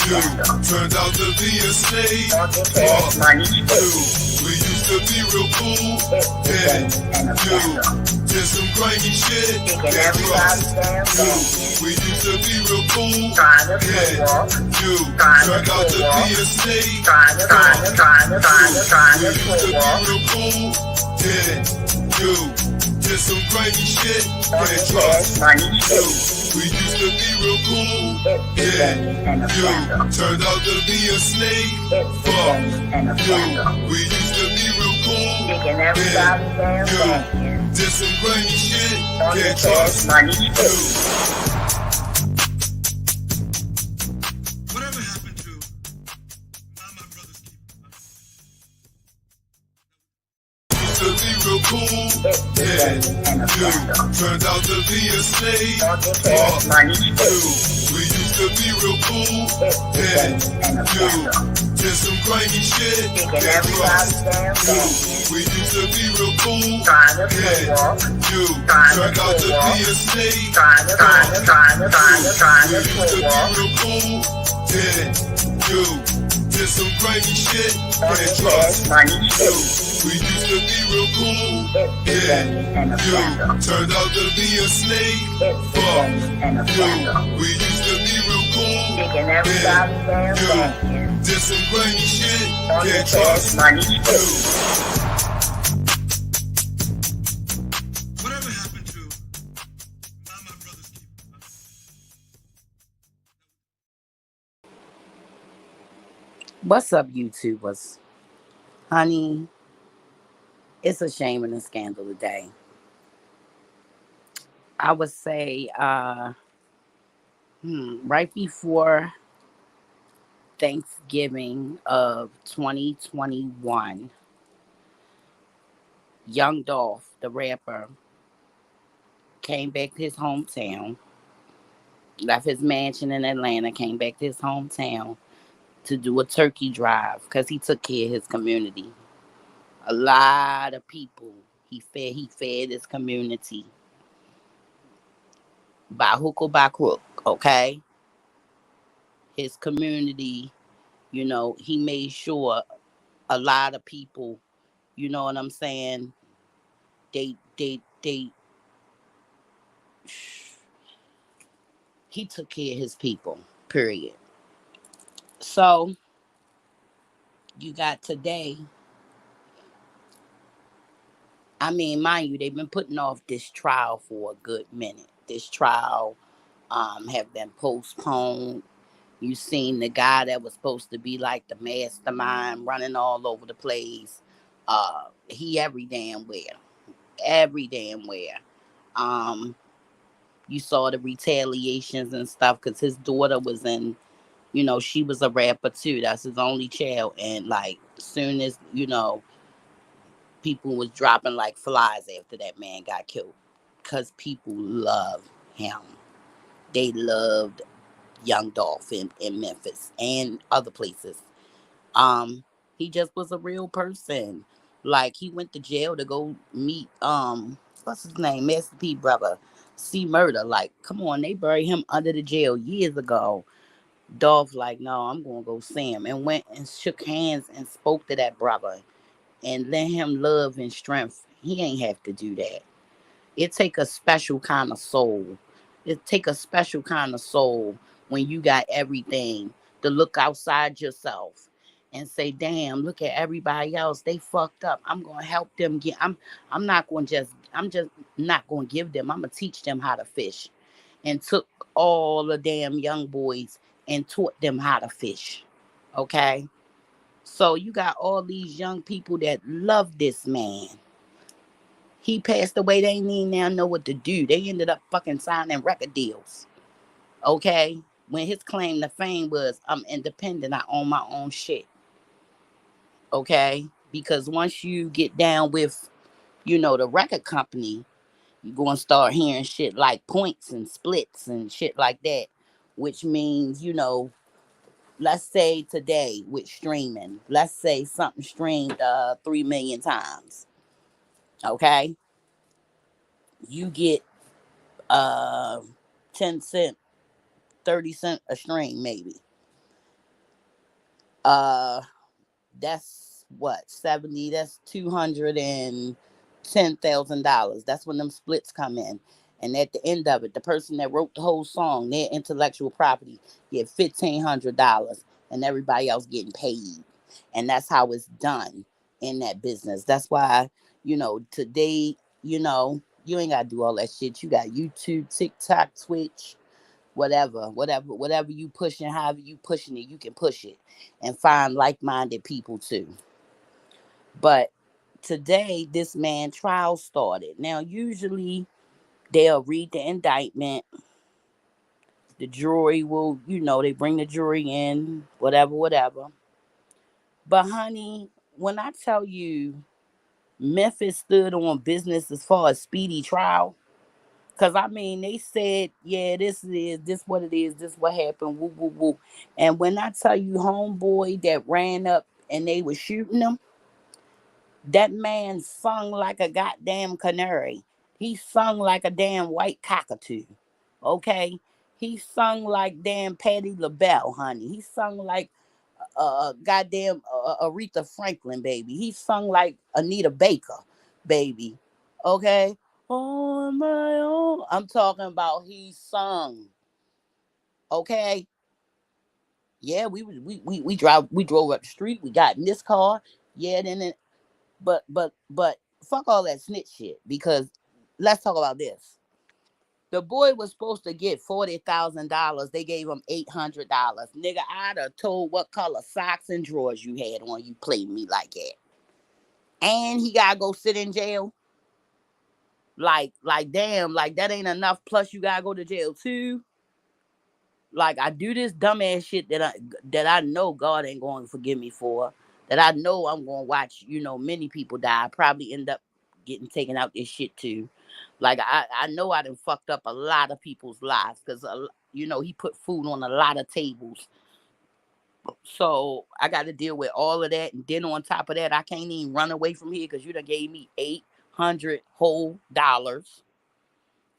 You turned out to be a snake. You, we used to be real cool. Yeah, you did some grimy shit. Yeah, you, we used to be real cool. Yeah, you turned out to be a snake. We used to be real cool. Yeah, you did some grimy shit. Yeah, trust. You, we used to be real cool. Yeah, you turned out to be a snake. Fuck you, we used to be real cool. Yeah, you did some grimy shit. Can't trust you. Whatever happened to my brother's keeper? Used to be real cool. Yeah, you turned out to be a snake. Fuck you, we used to be real cool. Yeah, you did some grimy shit. Can't trust you. We used to be real cool. Yeah, you turned out to be a snake. We used to be real cool. Yeah, you did some grimy shit. Can't trust you. We used to be real cool. Yeah, you turned out to be a snake. Fuck you, we used to be real cool. Yeah, you did some grimy shit. Can't trust you. Whatever happened to my brother's keeper? What's up, YouTubers? Honey, it's a shame and a scandal today. I would say right before Thanksgiving of 2021, Young Dolph, the rapper, came back to his hometown, left his mansion in Atlanta, came back to his hometown to do a turkey drive because he took care of his community. A lot of people he fed his community by hook or by crook, okay? His community, he made sure a lot of people, you know what I'm saying, they he took care of his people, period. So you got today, I mean, mind you, they've been putting off this trial for a good minute. This trial have been postponed. You seen the guy that was supposed to be like the mastermind running all over the place. He every damn where. Um, you saw the retaliations and stuff because his daughter was in, she was a rapper too. That's his only child. And like, soon as, people was dropping like flies after that man got killed because people love him. They loved Young Dolph in Memphis and other places. Um, he just was a real person. Like he went to jail to go meet what's his name, Master P brother, C Murder. Like, come on, they buried him under the jail years ago. Dolph like, no, I'm gonna go see him, and went and shook hands and spoke to that brother and let him love and strength. He ain't have to do that. It take a special kind of soul. It take a special kind of soul when you got everything to look outside yourself and say, damn, look at everybody else. They fucked up. I'm gonna help them get I'm just not gonna give them. I'm gonna teach them how to fish. And took all the damn young boys and taught them how to fish. Okay? So you got all these young people that love this man. He passed away. They ain't even now know what to do. They ended up fucking signing record deals. Okay? When his claim to fame was, I'm independent. I own my own shit. Okay? Because once you get down with, the record company, you're going to start hearing shit like points and splits and shit like that. Which means, let's say today with streaming, let's say something streamed 3 million times. Okay? You get 10 cent, 30 cent a stream maybe. Uh, that's what 70. That's $210,000. That's when them splits come in. And at the end of it, the person that wrote the whole song, their intellectual property, get $1,500, and everybody else getting paid. And that's how it's done in that business. That's why, today, you ain't gotta do all that shit. You got YouTube, TikTok, Twitch, whatever you pushing, however you pushing it, you can push it and find like-minded people too. But today, this man trial started. Now, usually they'll read the indictment. The jury will, they bring the jury in, whatever. But honey, when I tell you Memphis stood on business as far as speedy trial, because I mean, they said, yeah, this what it is, this what happened, woo, woo, woo. And when I tell you, homeboy that ran up and they were shooting him, that man sung like a goddamn canary. He sung like a damn white cockatoo. Okay? He sung like damn Patti LaBelle, honey. He sung like goddamn Aretha Franklin, baby. He sung like Anita Baker, baby. Okay? On my own. I'm talking about he sung. Okay? Yeah, we drove up the street. We got in this car. Yeah, then but fuck all that snitch shit, because let's talk about this. The boy was supposed to get $40,000. They gave him $800. Nigga, I'd have told what color socks and drawers you had on. You played me like that, and he gotta go sit in jail. Like damn, like that ain't enough. Plus you gotta go to jail too. Like I do this dumbass shit that I know God ain't going to forgive me for. That I know I'm going to watch. Many people die. I probably end up getting taken out this shit too. Like I know I done fucked up a lot of people's lives, because he put food on a lot of tables. So I got to deal with all of that, and then on top of that, I can't even run away from here because you done gave me $800 whole dollars.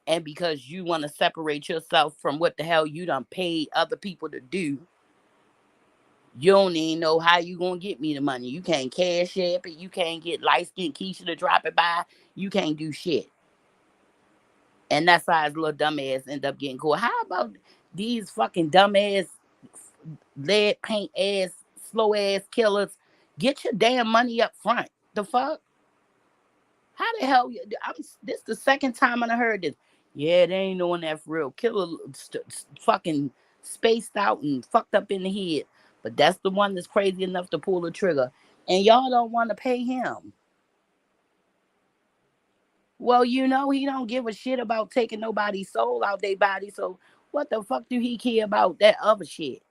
And because you want to separate yourself from what the hell you done paid other people to do, you don't even know how you gonna get me the money. You can't cash app it. You can't get light skinned Keisha to drop it by. You can't do shit. And that's how his little dumbass end up getting caught. How about these fucking dumbass, lead paint ass, slow ass killers? Get your damn money up front. The fuck? How the hell? This the second time I heard this. Yeah, they ain't knowing that for real. Killer fucking spaced out and fucked up in the head. But that's the one that's crazy enough to pull the trigger. And y'all don't want to pay him. Well, he don't give a shit about taking nobody's soul out their body. So what the fuck do he care about that other shit?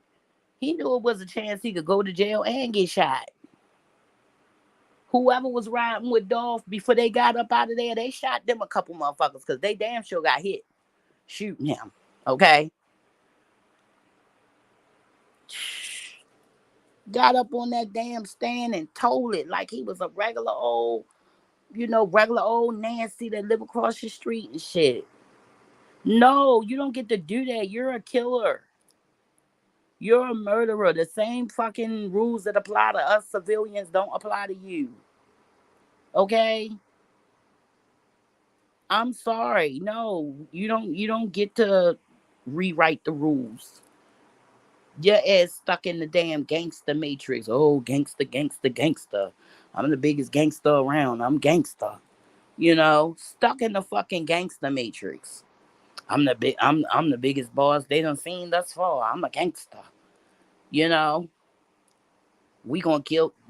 He knew it was a chance he could go to jail and get shot. Whoever was riding with Dolph before they got up out of there, they shot them a couple motherfuckers because they damn sure got hit shooting him. Okay? Got up on that damn stand and told it like he was a regular old Nancy that live across the street and shit. No, you don't get to do that. You're a killer. You're a murderer. The same fucking rules that apply to us civilians don't apply to you. Okay? I'm sorry. No, you don't get to rewrite the rules. Your ass stuck in the damn gangster matrix. Oh, gangster, gangster, gangster. I'm the biggest gangster around. I'm gangster. Stuck in the fucking gangster matrix. I'm the biggest boss they done seen thus far. I'm a gangster. You know, we gonna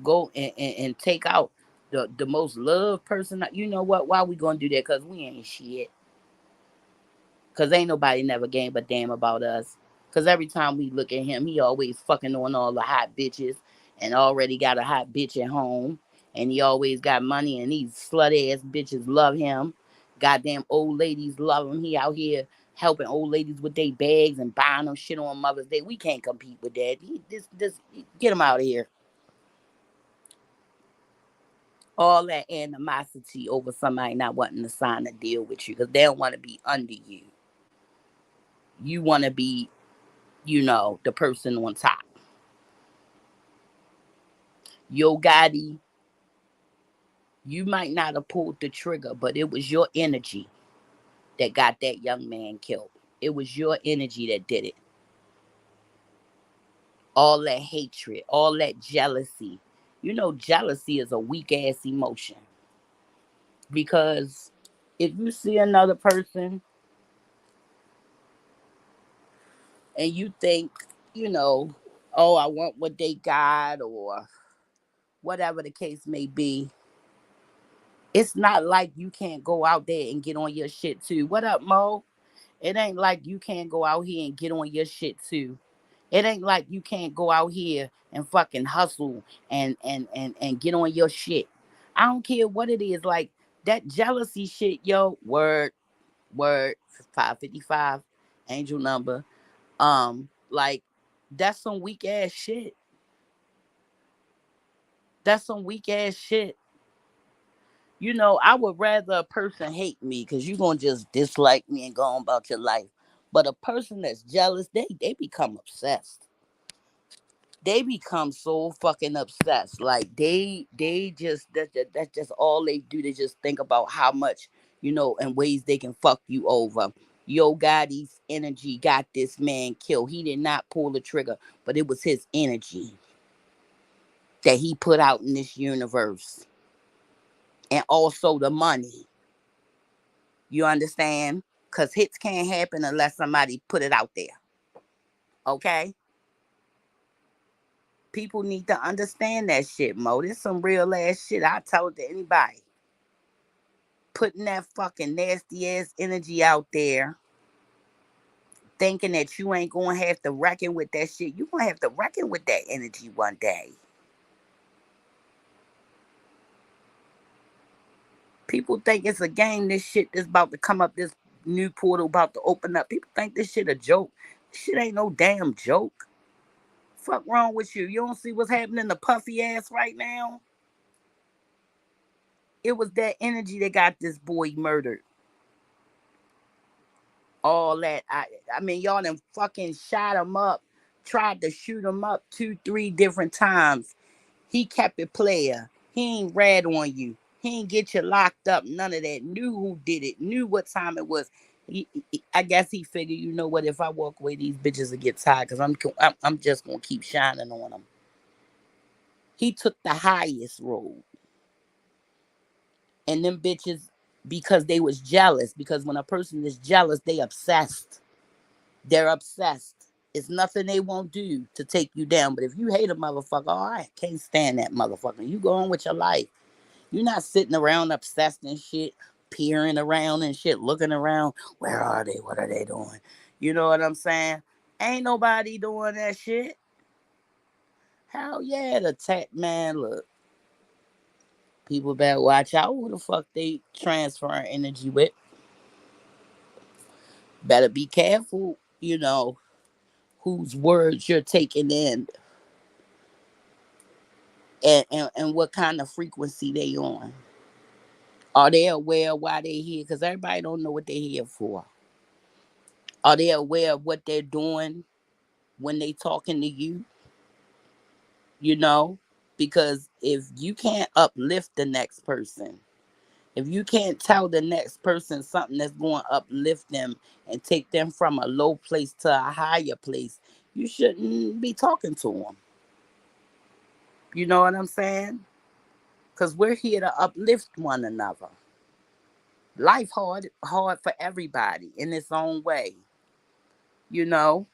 go and take out the most loved person. You know what? Why we gonna do that? Cause we ain't shit. Cause ain't nobody never gave a damn about us. Cause every time we look at him, he always fucking on all the hot bitches and already got a hot bitch at home. And he always got money, and these slut ass bitches love him. Goddamn old ladies love him. He out here helping old ladies with their bags and buying them shit on Mother's Day. We can't compete with that. Get him out of here. All that animosity over somebody not wanting to sign a deal with you because they don't want to be under you. You want to be, the person on top. Yo Gotti, you might not have pulled the trigger, but it was your energy that got that young man killed. It was your energy that did it. All that hatred, all that jealousy. You know, jealousy is a weak ass emotion because if you see another person and you think, you know, oh, I want what they got or whatever the case may be, it's not like you can't go out there and get on your shit too. What up, Mo? It ain't like you can't go out here and get on your shit too. It ain't like you can't go out here and fucking hustle and get on your shit. I don't care what it is. Like that jealousy shit, yo. Word, 555, angel number. Like that's some weak ass shit. That's some weak ass shit. You know, I would rather a person hate me because you're gonna just dislike me and go on about your life. But a person that's jealous, they become obsessed. They become so fucking obsessed. Like they just that's just all they do. They just think about how much, you know, and ways they can fuck you over. Yo Gotti's energy got this man killed. He did not pull the trigger, but it was his energy that he put out in this universe. And also the money. You understand? Because hits can't happen unless somebody put it out there. Okay? People need to understand that shit, Mo. This some real ass shit. I tell it to anybody. Putting that fucking nasty ass energy out there, thinking that you ain't gonna have to reckon with that shit. You gonna have to reckon with that energy one day. People think it's a game. This shit is about to come up. This new portal about to open up. People think this shit a joke. This shit ain't no damn joke. Fuck wrong with you? You don't see what's happening to Puffy ass right now? It was that energy that got this boy murdered. All that. I mean, y'all done fucking shot him up, tried to shoot him up 2, 3 different times. He kept it player. He ain't rat on you. He ain't get you locked up. None of that. Knew who did it. Knew what time it was. I guess he figured, you know what? If I walk away, these bitches will get tired because I'm just gonna keep shining on them. He took the highest road, and them bitches because they was jealous. Because when a person is jealous, they obsessed. They're obsessed. It's nothing they won't do to take you down. But if you hate a motherfucker, oh, I can't stand that motherfucker. You go on with your life. You're not sitting around obsessed and shit, peering around and shit, looking around. Where are they? What are they doing? You know what I'm saying? Ain't nobody doing that shit. Hell yeah, the tech man. Look, people better watch out who the fuck they transferring energy with. Better be careful, you know, whose words you're taking in and what kind of frequency they on. Are they aware of why they here? Because everybody don't know what they here for. Are they aware of what they're doing when they talking to you? You know? Because if you can't uplift the next person, if you can't tell the next person something that's going to uplift them and take them from a low place to a higher place, you shouldn't be talking to them. You know what I'm saying? Because we're here to uplift one another. Life hard for everybody in its own way. You know,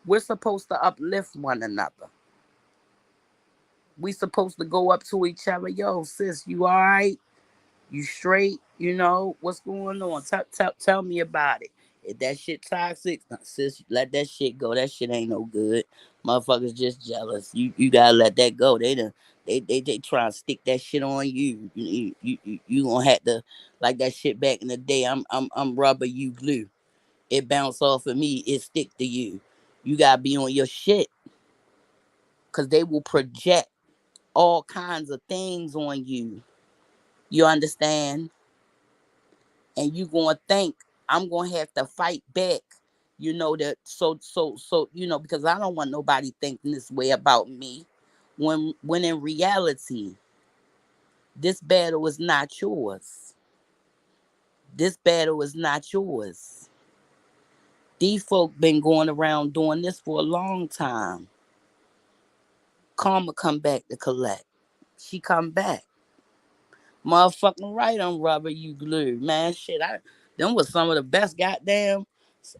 we're supposed to uplift one another. We supposed to go up to each other. Yo, sis, you all right? You straight? You know what's going on? Tell me about it. If that shit toxic, sis, let that shit go. That shit ain't no good. Motherfuckers just jealous. You gotta let that go. They try to stick that shit on you. You gonna have to like that shit back in the day. I'm rubber, you glue. It bounce off of me. It stick to you. You gotta be on your shit because they will project all kinds of things on you. You understand? And you gonna think I'm gonna have to fight back. You know that so you know because I don't want nobody thinking this way about me. when in reality, this battle is not yours. This battle is not yours. These folk been going around doing this for a long time. Karma come back to collect. She come back. Motherfucking right on rubber, you glue. Man, shit, them was some of the best goddamn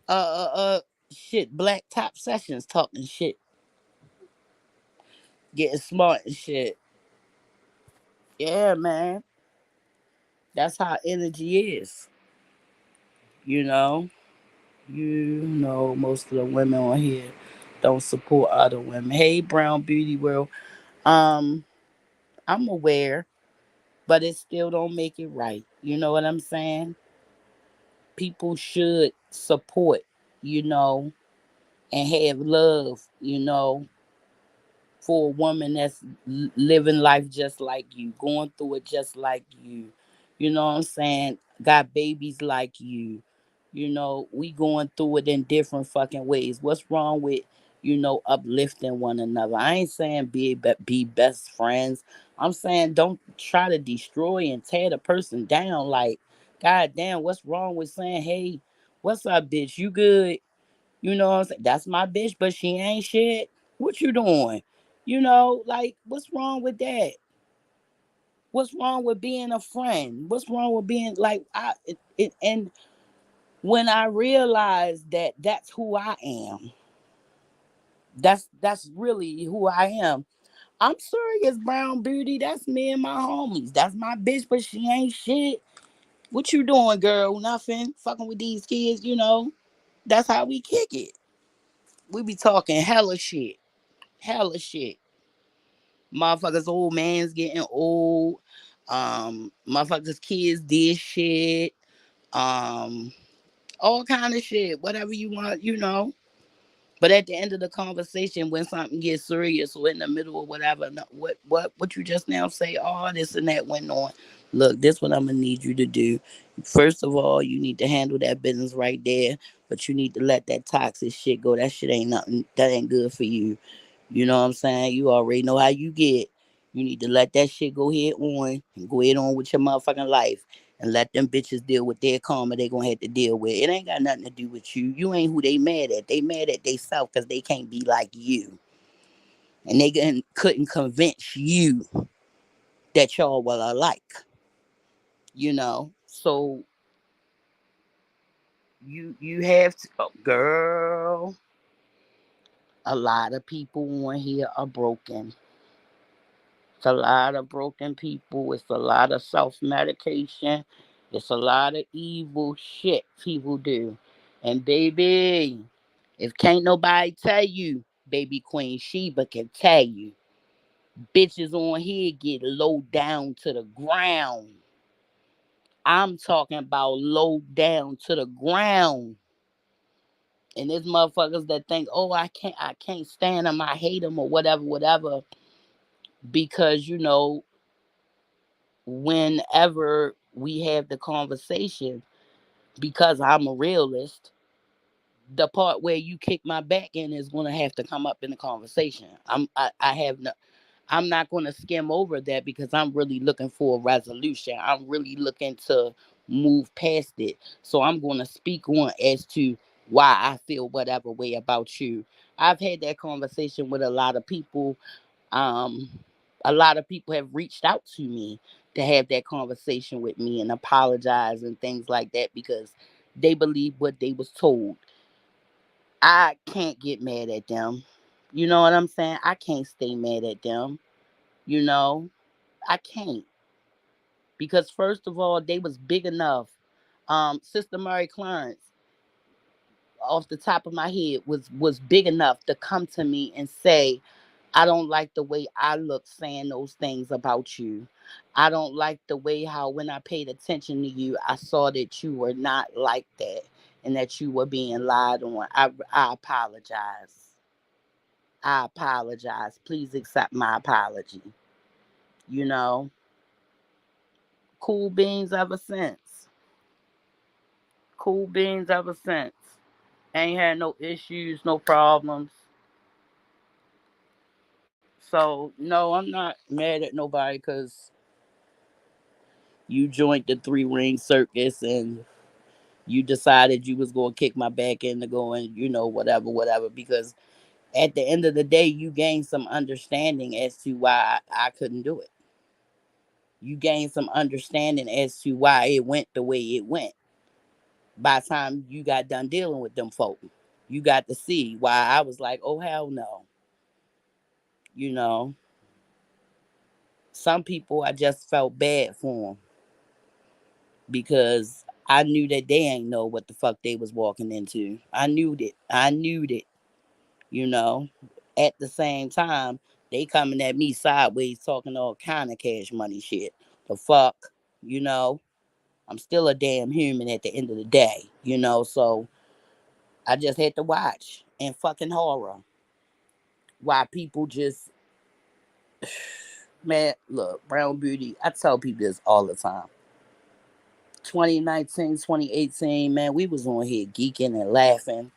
uh uh uh shit, black top sessions talking shit. Getting smart and shit. Yeah, man. That's how energy is. You know? You know most of the women on here don't support other women. Hey Brown Beauty World. Um, I'm aware, but it still don't make it right. You know what I'm saying? People should support, you know, and have love, you know, for a woman that's living life just like you, going through it just like you. You know what I'm saying? Got babies like you. You know, we going through it in different fucking ways. What's wrong with, you know, uplifting one another? I ain't saying be best friends. I'm saying don't try to destroy and tear the person down. Like, god damn, what's wrong with saying, hey, what's up, bitch? You good? You know what I'm saying? That's my bitch, but she ain't shit. What you doing? You know, like, what's wrong with that? What's wrong with being a friend? What's wrong with being like and when I realized that that's who I am, that's really who I am. I'm serious, Brown Beauty. That's me and my homies. That's my bitch, but she ain't shit. What you doing, girl? Nothing. Fucking with these kids, you know. That's how we kick it. We be talking hella shit. Hella shit. Motherfuckers old man's getting old. Motherfuckers kids did shit. Um, all kind of shit. Whatever you want, you know. But at the end of the conversation, when something gets serious or in the middle or whatever, what you just now say, oh, this and that went on. Look, this what I'm gonna need you to do. First of all, you need to handle that business right there, but you need to let that toxic shit go. That shit ain't nothing. That ain't good for you. You know what I'm saying? You already know how you get. You need to let that shit go ahead on and go ahead on with your motherfucking life and let them bitches deal with their karma they gonna have to deal with. It ain't got nothing to do with you. You ain't who they mad at. They mad at theyself because they can't be like you. And they couldn't convince you that y'all were alike, you know? So you have to, oh, girl, a lot of people on here are broken. It's a lot of broken people. It's a lot of self medication. It's a lot of evil shit people do. And baby, if can't nobody tell you, baby Queen Sheba can tell you. Bitches on here get low down to the ground. I'm talking about low down to the ground. And there's motherfuckers that think, oh, I can't stand them, I hate them or whatever, whatever. Because, you know, whenever we have the conversation, because I'm a realist, the part where you kick my back in is going to have to come up in the conversation. I have no, I'm not going to skim over that because I'm really looking for a resolution. I'm really looking to move past it. So I'm going to speak on as to why I feel whatever way about you. I've had that conversation with a lot of people. um a lot of people have reached out to me to have that conversation with me and apologize and things like that because they believe what they was told. I can't get mad at them. You know what I'm saying? I can't stay mad at them. You know, I can't, because first of all, they was big enough. Sister Mary Clarence, off the top of my head, was big enough to come to me and say, I don't like the way I look saying those things about you. I don't like the way how when I paid attention to you, I saw that you were not like that and that you were being lied on. I apologize. I apologize. Please accept my apology. You know, cool beans ever since. Cool beans ever since. Ain't had no issues, no problems. So no, I'm not mad at nobody because you joined the 3 ring circus and you decided you was gonna kick my back into going, whatever. Because at the end of the day, you gained some understanding as to why I couldn't do it. You gained some understanding as to why it went the way it went. By the time you got done dealing with them folk, you got to see why I was like, oh hell no. You know, some people I just felt bad for them because I knew that they ain't know what the fuck they was walking into. I knew that. You know. At the same time, they coming at me sideways talking all kind of cash money shit. The fuck, you know. I'm still a damn human at the end of the day, so I just had to watch and fucking horror. Why people just man, look, Brown Beauty, I tell people this all the time. 2019, 2018, man, we was on here geeking and laughing,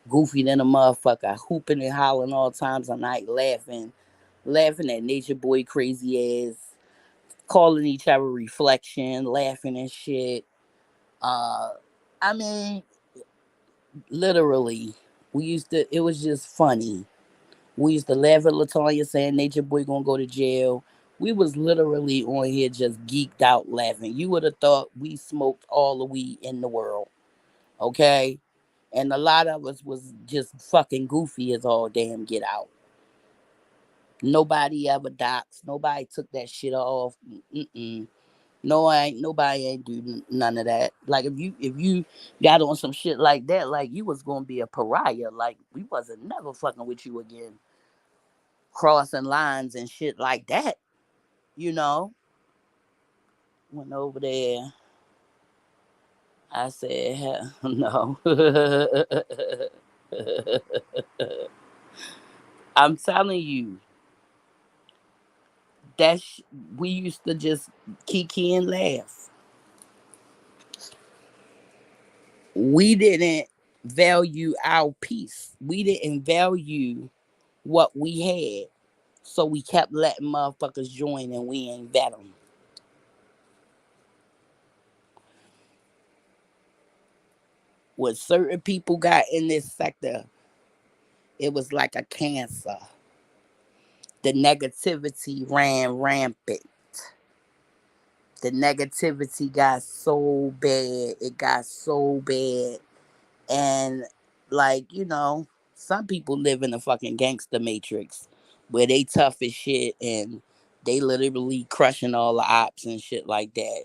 goofy than a motherfucker, hooping and hollering all times of night, laughing at Nature Boy crazy ass, calling each other reflection, laughing and shit. Uh, I mean, literally, it was just funny. We used to laugh at Latoya saying Nature Boy gonna go to jail. We was literally on here just geeked out laughing. You would have thought we smoked all the weed in the world. Okay? And a lot of us was just fucking goofy as all damn get out. Nobody ever doxed. Nobody took that shit off. Mm-mm. No, nobody ain't do none of that. Like if you got on some shit like that, like you was gonna be a pariah. Like we wasn't never fucking with you again. Crossing lines and shit like that, you know. Went over there. I said, hell no. I'm telling you, that we used to just kiki and laugh. We didn't value our peace. We didn't value what we had. So we kept letting motherfuckers join and we ain't vet them. What certain people got in this sector, it was like a cancer. The negativity ran rampant. The negativity got so bad. It got so bad. And, like, some people live in a fucking gangster matrix where they tough as shit and they literally crushing all the ops and shit like that.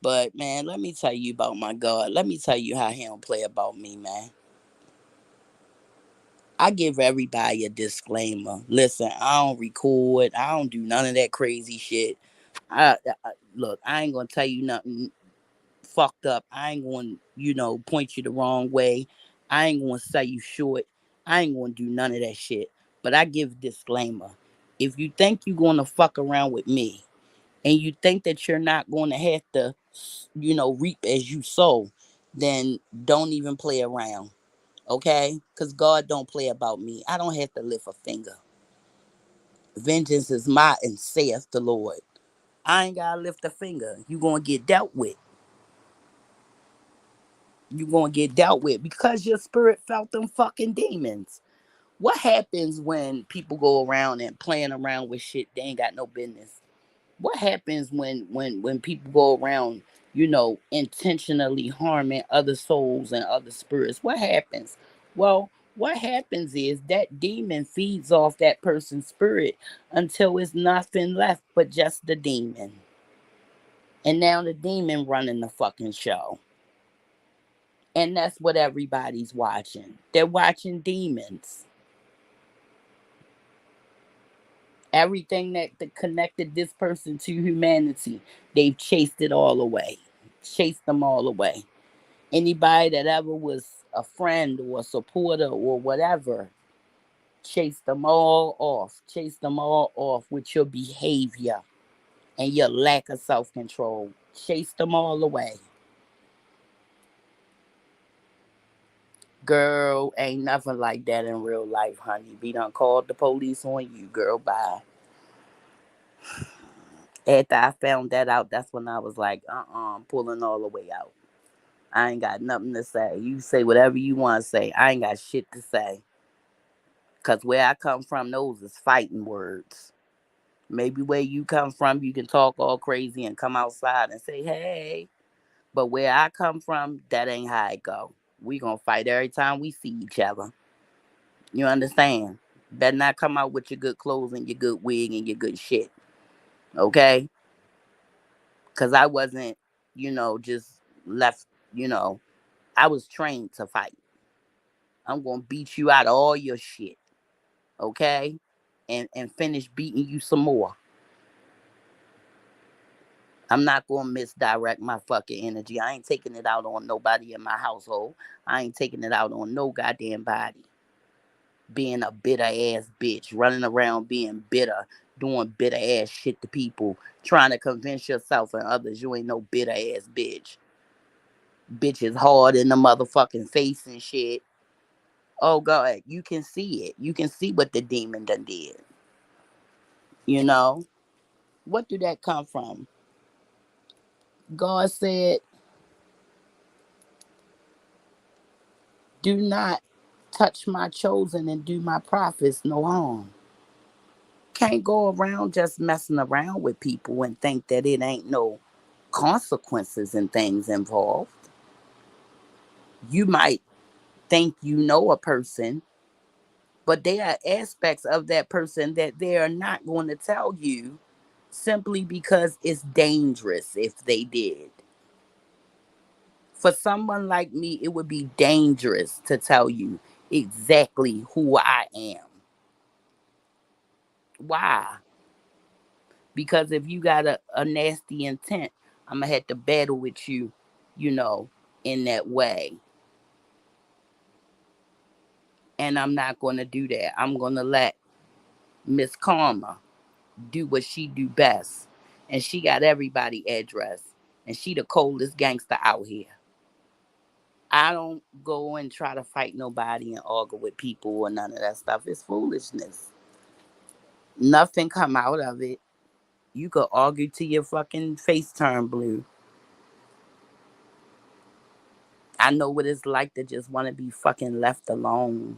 But, man, let me tell you about my God. Let me tell you how he don't play about me, man. I give everybody a disclaimer. Listen, I don't record. I don't do none of that crazy shit. Look, I ain't gonna tell you nothing fucked up. I ain't gonna, point you the wrong way. I ain't gonna sell you short. I ain't gonna do none of that shit. But I give a disclaimer. If you think you're gonna fuck around with me and you think that you're not gonna have to, reap as you sow, then don't even play around. Okay? Because God don't play about me. I don't have to lift a finger. Vengeance is mine, saith the Lord. I ain't gotta lift a finger. You gonna get dealt with. You gonna get dealt with because your spirit felt them fucking demons. What happens when people go around and playing around with shit they ain't got no business? What happens when people go around, intentionally harming other souls and other spirits? What happens? Well, what happens is that demon feeds off that person's spirit until it's nothing left but just the demon. And now the demon running the fucking show. And that's what everybody's watching. They're watching demons. Everything that connected this person to humanity, they've chased it all away. Chased them all away. Anybody that ever was a friend or a supporter or whatever, chase them all off. Chase them all off with your behavior and your lack of self-control. Chase them all away. Girl, ain't nothing like that in real life, honey. We done called the police on you, girl. Bye. After I found that out, that's when I was like, I'm pulling all the way out. I ain't got nothing to say. You say whatever you want to say. I ain't got shit to say. Because where I come from, those is fighting words. Maybe where you come from, you can talk all crazy and come outside and say, hey. But where I come from, that ain't how it go. We gonna fight every time we see each other. You understand? Better not come out with your good clothes and your good wig and your good shit. Okay? Because I wasn't, just left, you know, I was trained to fight. I'm gonna beat you out of all your shit. Okay? And finish beating you some more. I'm not gonna misdirect my fucking energy. I ain't taking it out on nobody in my household. I ain't taking it out on no goddamn body. Being a bitter ass bitch, running around being bitter, doing bitter ass shit to people, trying to convince yourself and others you ain't no bitter ass bitch. Bitch is hard in the motherfucking face and shit. Oh God, you can see it. You can see what the demon done did. You know? What do that come from? God said, do not touch my chosen and do my prophets no harm. Can't go around just messing around with people and think that it ain't no consequences and things involved. You might think you know a person, but there are aspects of that person that they are not going to tell you simply because it's dangerous if they did. For someone like me, it would be dangerous to tell you exactly who I am. Why? Because if you got a nasty intent, I'm going to have to battle with you, you know, in that way. And I'm not going to do that. I'm going to let Miss Karma do what she do best. And she got everybody address. And she the coldest gangster out here. I don't go and try to fight nobody and argue with people or none of that stuff. It's foolishness. Nothing come out of it. You could argue till your fucking face turn blue. I know what it's like to just want to be fucking left alone.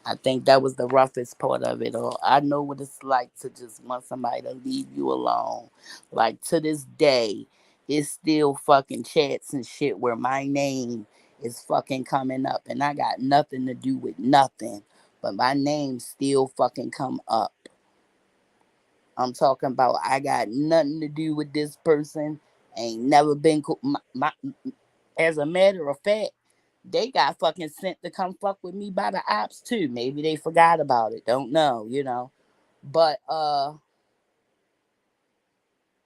I think that was the roughest part of it all. I know what it's like to just want somebody to leave you alone. Like to this day, it's still fucking chats and shit where my name is fucking coming up and I got nothing to do with nothing. But my name still fucking come up. I'm talking about I got nothing to do with this person. Ain't never been cool. As a matter of fact, they got fucking sent to come fuck with me by the ops too. Maybe they forgot about it. Don't know. But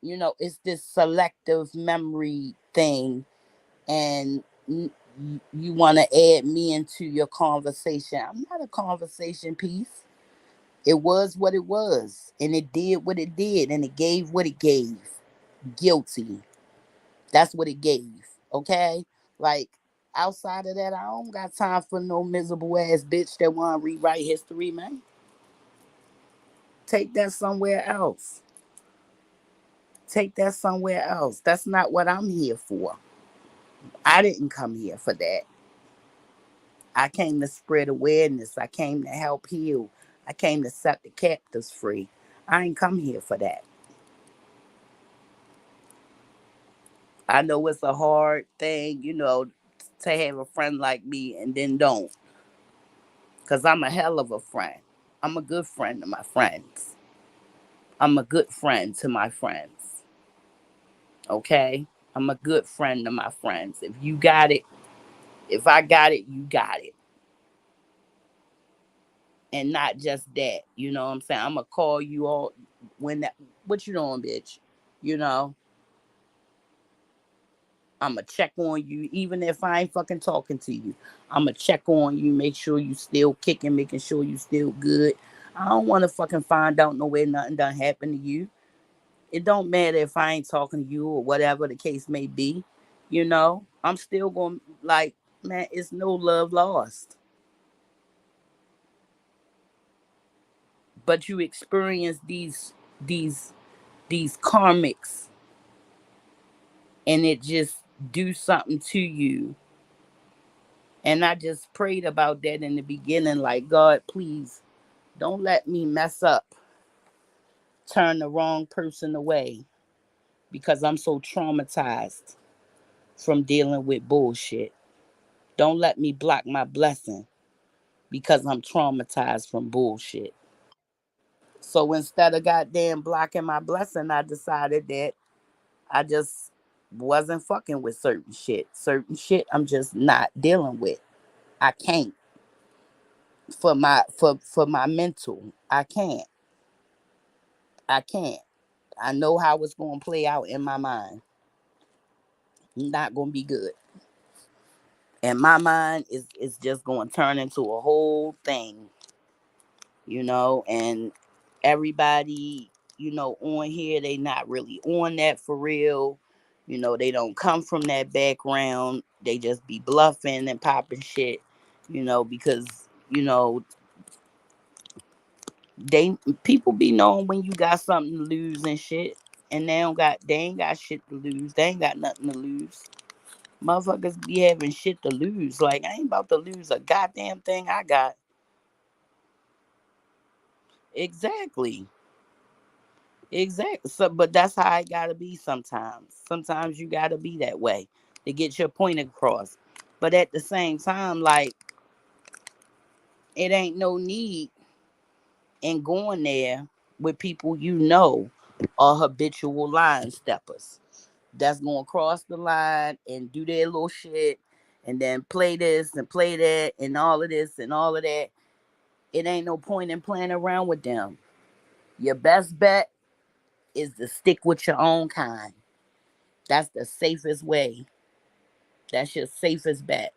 it's this selective memory thing and you want to add me into your conversation. I'm not a conversation piece. It was what it was and it did what it did and it gave what it gave. Guilty. That's what it gave. Okay? Like outside of that, I don't got time for no miserable ass bitch that wanna rewrite history, man. Take that somewhere else. Take that somewhere else. That's not what I'm here for. I didn't come here for that. I came to spread awareness. I came to help heal. I came to set the captives free. I ain't come here for that. I know it's a hard thing, to have a friend like me and then don't. Because I'm a hell of a friend. I'm a good friend to my friends. I'm a good friend to my friends. Okay? I'm a good friend to my friends. If you got it, if I got it, you got it. And not just that. You know what I'm saying? I'm going to call you all when that, what you doing, bitch? You know? I'm going to check on you, even if I ain't fucking talking to you. I'm going to check on you, make sure you still kicking, making sure you still good. I don't want to fucking find out nowhere nothing done happened to you. It don't matter if I ain't talking to you or whatever the case may be. I'm still going to, like, Man, it's no love lost. But you experience these these karmics, and it just do something to you. And I just prayed about that in the beginning, like, God, please don't let me mess up, turn the wrong person away, because I'm so traumatized from dealing with bullshit. Don't let me block my blessing because I'm traumatized from bullshit. So instead of goddamn blocking my blessing, I decided that I just wasn't fucking with certain shit. Certain shit I'm just not dealing with. I can't, for my mental. I can't. I can't. I know how it's gonna play out in my mind. Not gonna be good. And my mind is just gonna turn into a whole thing, and everybody, on here, they not really on that for real. They don't come from that background. They just be bluffing and popping shit, because, you know, they people be knowing when you got something to lose and shit. And they ain't got shit to lose. They ain't got nothing to lose. Motherfuckers be having shit to lose. Like, I ain't about to lose a goddamn thing I got. Exactly. Exactly. So, but that's how it gotta be sometimes. Sometimes you gotta be that way to get your point across. But at the same time, like, it ain't no need in going there with people are habitual line steppers. That's gonna cross the line and do their little shit and then play this and play that and all of this and all of that. It ain't no point in playing around with them. Your best bet is to stick with your own kind. That's the safest way. That's your safest bet.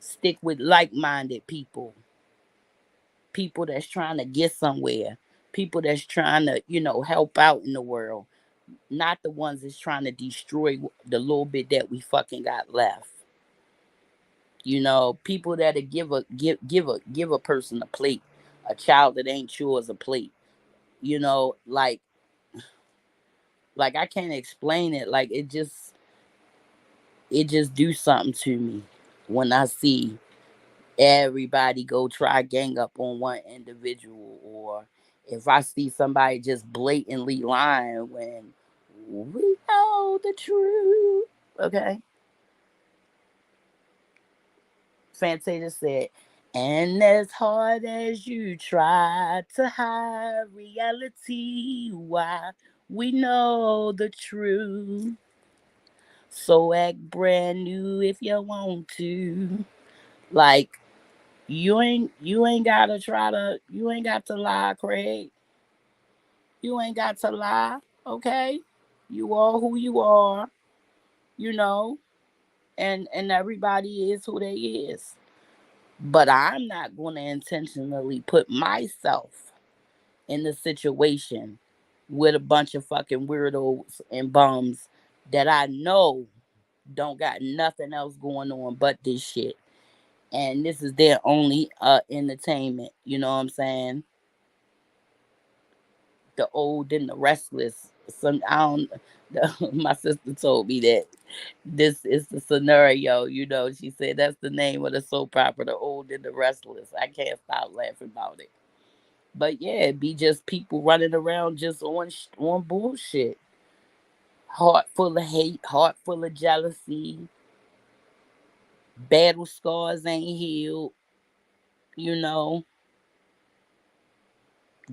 Stick with like-minded people. People that's trying to get somewhere. People that's trying to, help out in the world. Not the ones that's trying to destroy the little bit that we fucking got left. People that'll give a person a plate. A child that ain't yours a plate. Like I can't explain it. Like it just do something to me when I see everybody go try gang up on one individual, or if I see somebody just blatantly lying when we know the truth. Okay. Fantasia said, and as hard as you try to hide reality, why we know the truth. So act brand new if you want to. Like, you ain't got to lie, Craig. You ain't got to lie, okay? You are who you are, you know, and everybody is who they is. But I'm not going to intentionally put myself in the situation with a bunch of fucking weirdos and bums that I know don't got nothing else going on but this shit. And this is their only entertainment. You know what I'm saying? The old and the restless. Some I don't. My sister told me that this is the scenario. She said that's the name of the soap opera, The Old and the Restless. I can't stop laughing about it. But yeah, it be just people running around just on bullshit. Heart full of hate, heart full of jealousy. Battle scars ain't healed. You know,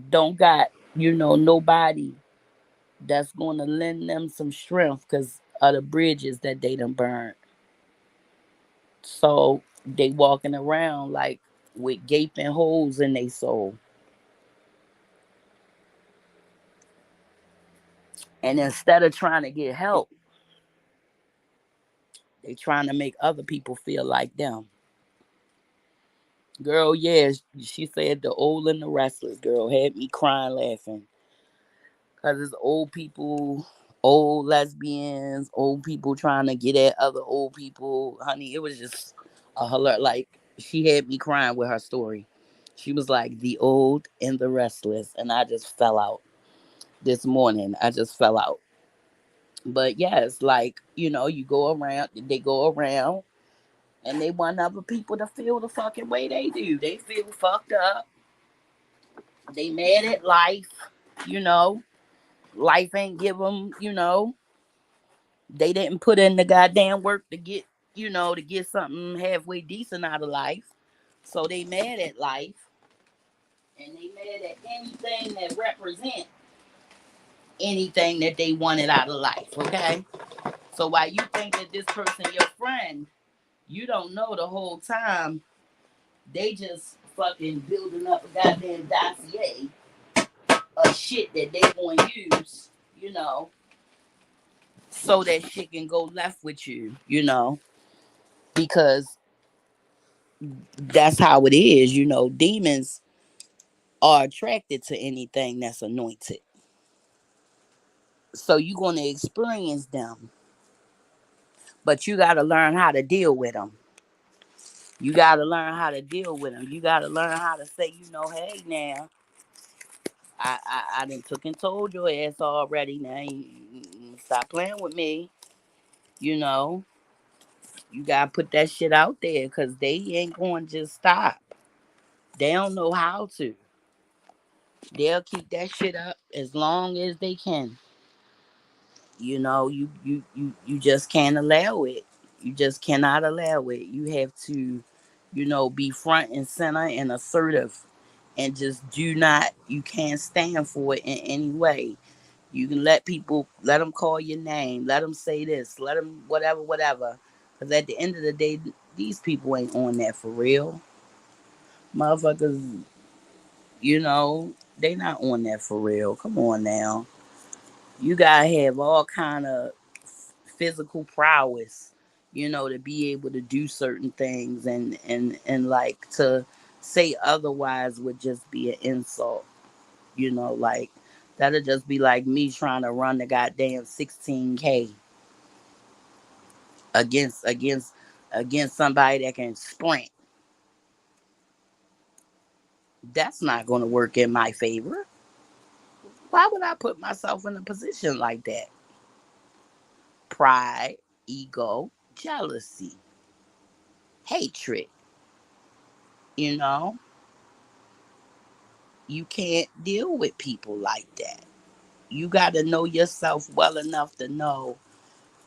don't got nobody that's gonna lend them some strength because of the bridges that they done burned. So they walking around like with gaping holes in their soul. And instead of trying to get help, they trying to make other people feel like them. Girl, yeah, she said The Old and the Restless, girl, had me crying laughing. Cause it's old people, old lesbians, old people trying to get at other old people. Honey, it was just Like, she had me crying with her story. She was like, the old and the restless. And I just fell out this morning. I just fell out. But yes, like, you go around, they go around and they want other people to feel the fucking way they do. They feel fucked up. They mad at life, you know. Life ain't give them, they didn't put in the goddamn work to get, to get something halfway decent out of life. So they mad at life, and they mad at anything that represent anything that they wanted out of life, okay? So while you think that this person your friend, you don't know the whole time they just fucking building up a goddamn dossier of shit that they gonna use, so that shit can go left with you, because that's how it is, demons are attracted to anything that's anointed. So you're going to experience them, but you got to learn how to deal with them. You got to learn how to deal with them. You got to learn how to say, hey, now, I done took and told your ass already. Now, you stop playing with me. You know, you got to put that shit out there because they ain't going to just stop. They don't know how to. They'll keep that shit up as long as they can. You just can't allow it. You just cannot allow it. You have to, be front and center and assertive, and just do not. You can't stand for it in any way. You can let them call your name, let them say this, let them whatever, whatever. Because at the end of the day, these people ain't on that for real, motherfuckers. They not on that for real. Come on now, you gotta have all kind of physical prowess, to be able to do certain things, and like to say otherwise would just be an insult, like that'll just be like me trying to run the goddamn 16K against somebody that can sprint. That's not going to work in my favor. Why would I put myself in a position like that? Pride, ego, jealousy, hatred, you know you can't deal with people like that. You got to know yourself well enough to know,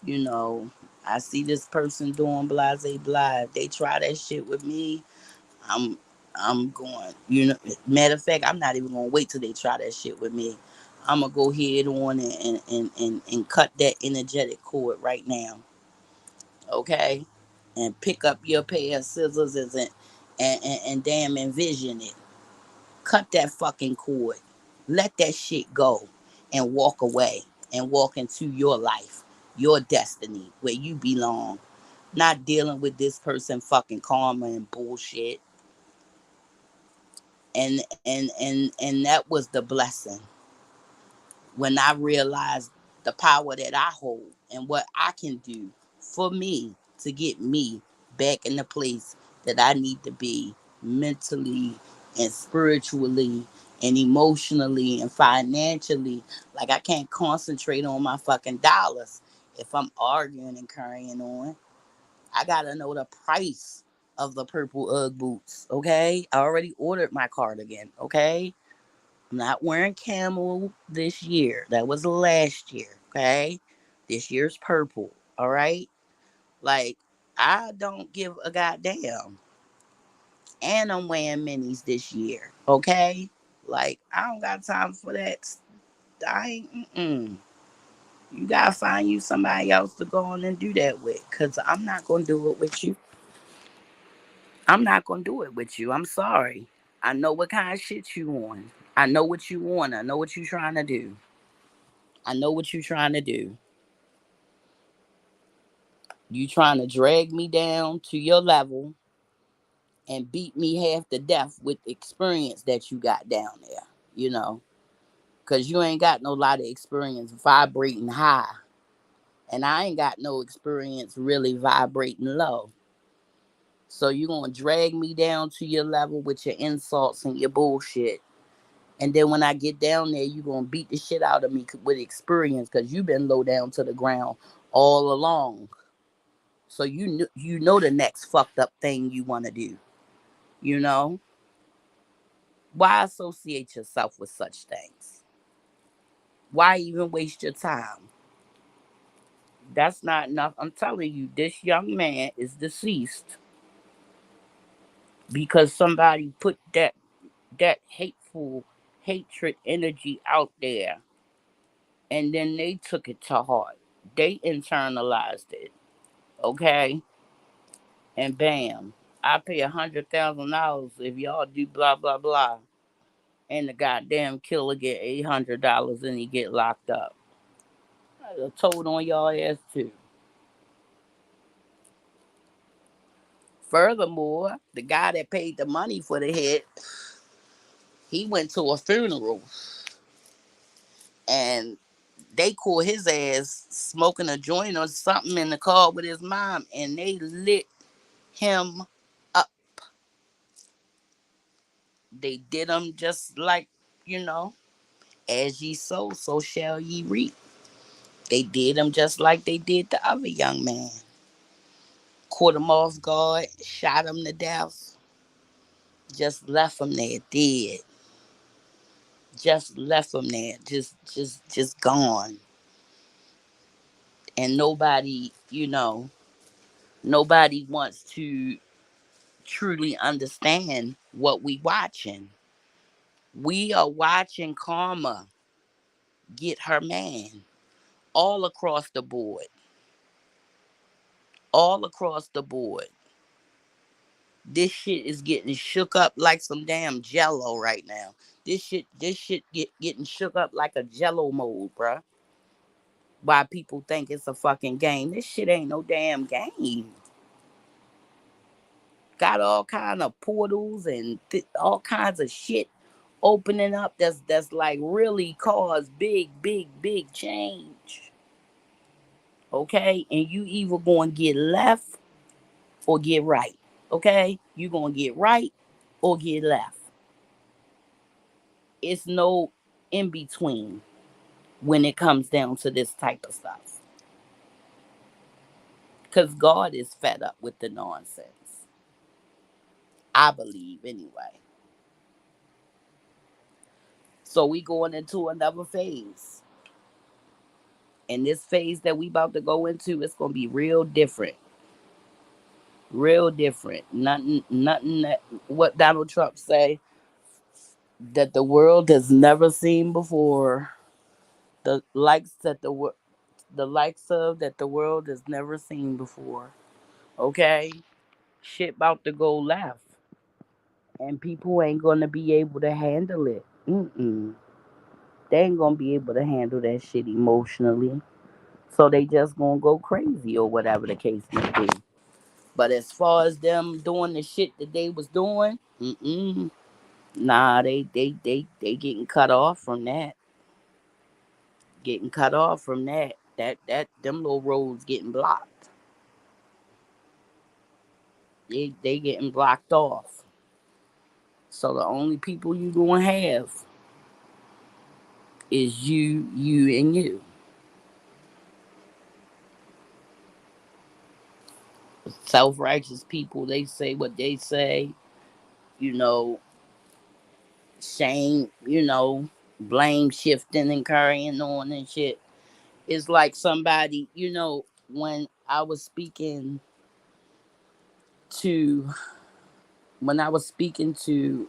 you know, I see this person doing blase blah. If they try that shit with me, I'm I'm going. Matter of fact, I'm not even gonna wait till they try that shit with me. I'm gonna go head on and cut that energetic cord right now, okay? And pick up your pair of scissors and damn envision it. Cut that fucking cord. Let that shit go and walk away and walk into your life, your destiny, where you belong. Not dealing with this person fucking karma and bullshit. And that was the blessing when I realized the power that I hold and what I can do for me to get me back in the place that I need to be mentally and spiritually and emotionally and financially. Like, I can't concentrate on my fucking dollars if I'm arguing and carrying on. I gotta know the price of the purple Ugg boots, okay? I already ordered my cardigan, okay? I'm not wearing camel this year. That was last year, okay? This year's purple, all right? Like, I don't give a goddamn. And I'm wearing minis this year, okay? Like, I don't got time for that. I ain't, You gotta find you somebody else to go on and do that with, because I'm not gonna do it with you. I'm not gonna do it with you. I'm sorry. I know what kind of shit you on. I know what you want. I know what you trying to do. I know what you trying to do. You trying to drag me down to your level and beat me half to death with the experience that you got down there, you know, because you ain't got no lot of experience vibrating high. And I ain't got no experience really vibrating low. So you're going to drag me down to your level with your insults and your bullshit. And then when I get down there, you're going to beat the shit out of me with experience because you've been low down to the ground all along. So you know the next fucked up thing you want to do. You know? Why associate yourself with such things? Why even waste your time? That's not enough. I'm telling you, this young man is deceased because somebody put that hateful hatred energy out there and then they took it to heart. They internalized it. Okay? And bam. I pay $100,000 if y'all do blah blah blah. And the goddamn killer get $800 and he get locked up. I told on y'all ass too. Furthermore, the guy that paid the money for the hit, he went to a funeral and they caught his ass smoking a joint or something in the car with his mom and they lit him up. They did him just like, you know, as ye sow, so shall ye reap. They did him just like they did the other young man. Caught him off guard, shot him to death, just left him there dead. Just left him there, just gone. And nobody, nobody wants to truly understand what we watching. We are watching karma get her man all across the board. All across the board. This shit is getting shook up like some damn jello right now. This shit getting shook up like a jello mold, bruh. Why people think it's a fucking game. This shit ain't no damn game. Got all kind of portals and all kinds of shit opening up that's like really cause big change. Okay? And you either going to get left or get right. Okay? You going to get right or get left. It's no in between when it comes down to this type of stuff. Because God is fed up with the nonsense. I believe anyway. So we going into another phase. And this phase that we about to go into, it's gonna be real different. Real different. Nothing that what Donald Trump say that the world has never seen before. The likes that the likes of that the world has never seen before. Okay? Shit about to go left. And people ain't gonna be able to handle it. Mm-mm. They ain't gonna be able to handle that shit emotionally. So they just gonna go crazy or whatever the case may be. But as far as them doing the shit that they was doing, nah, they getting cut off from that. Getting cut off from that. That them little roads getting blocked. They getting blocked off. So the only people you gonna have is you, and you. Self-righteous people, they say what they say, you know, shame, blame shifting and carrying on and shit. It's like somebody, when I was speaking to when I was speaking to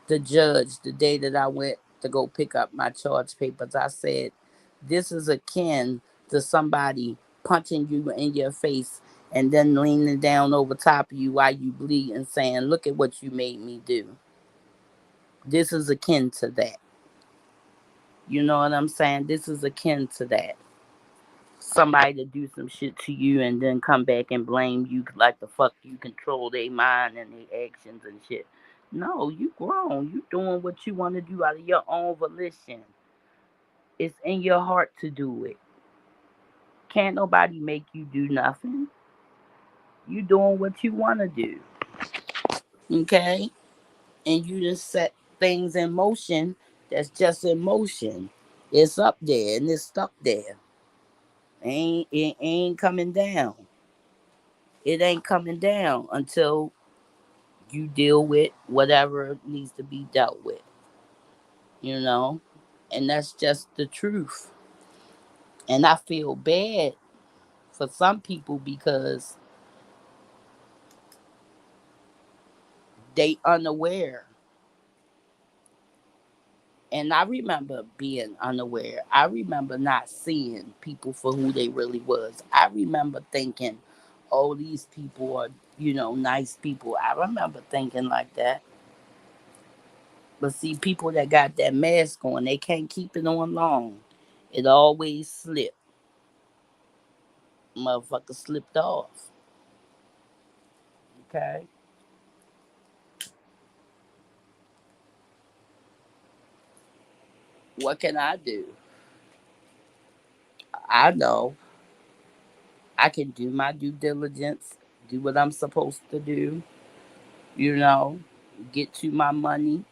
the judge the day that I went to go pick up my charge papers, I said, this is akin to somebody punching you in your face and then leaning down over top of you while you bleed and saying, look at what you made me do. This is akin to that. You know what I'm saying? This is akin to that. Somebody to do some shit to you and then come back and blame you like the fuck you control their mind and their actions and shit. No, you grown. You doing what you want to do out of your own volition. It's in your heart to do it. Can't nobody make you do nothing. You doing what you want to do, okay? And you just set things in motion that's just in motion. It's up there and it's stuck there. It ain't coming down. It ain't coming down until you deal with whatever needs to be dealt with, you know? And that's just the truth. And I feel bad for some people because they unaware. And I remember being unaware. I remember not seeing people for who they really was. I remember thinking, oh, these people are, nice people. I remember thinking like that. But see, people that got that mask on, they can't keep it on long. It always slip. Motherfucker slipped off. Okay? What can I do? I know I can do my due diligence, do what I'm supposed to do, you know, get to my money,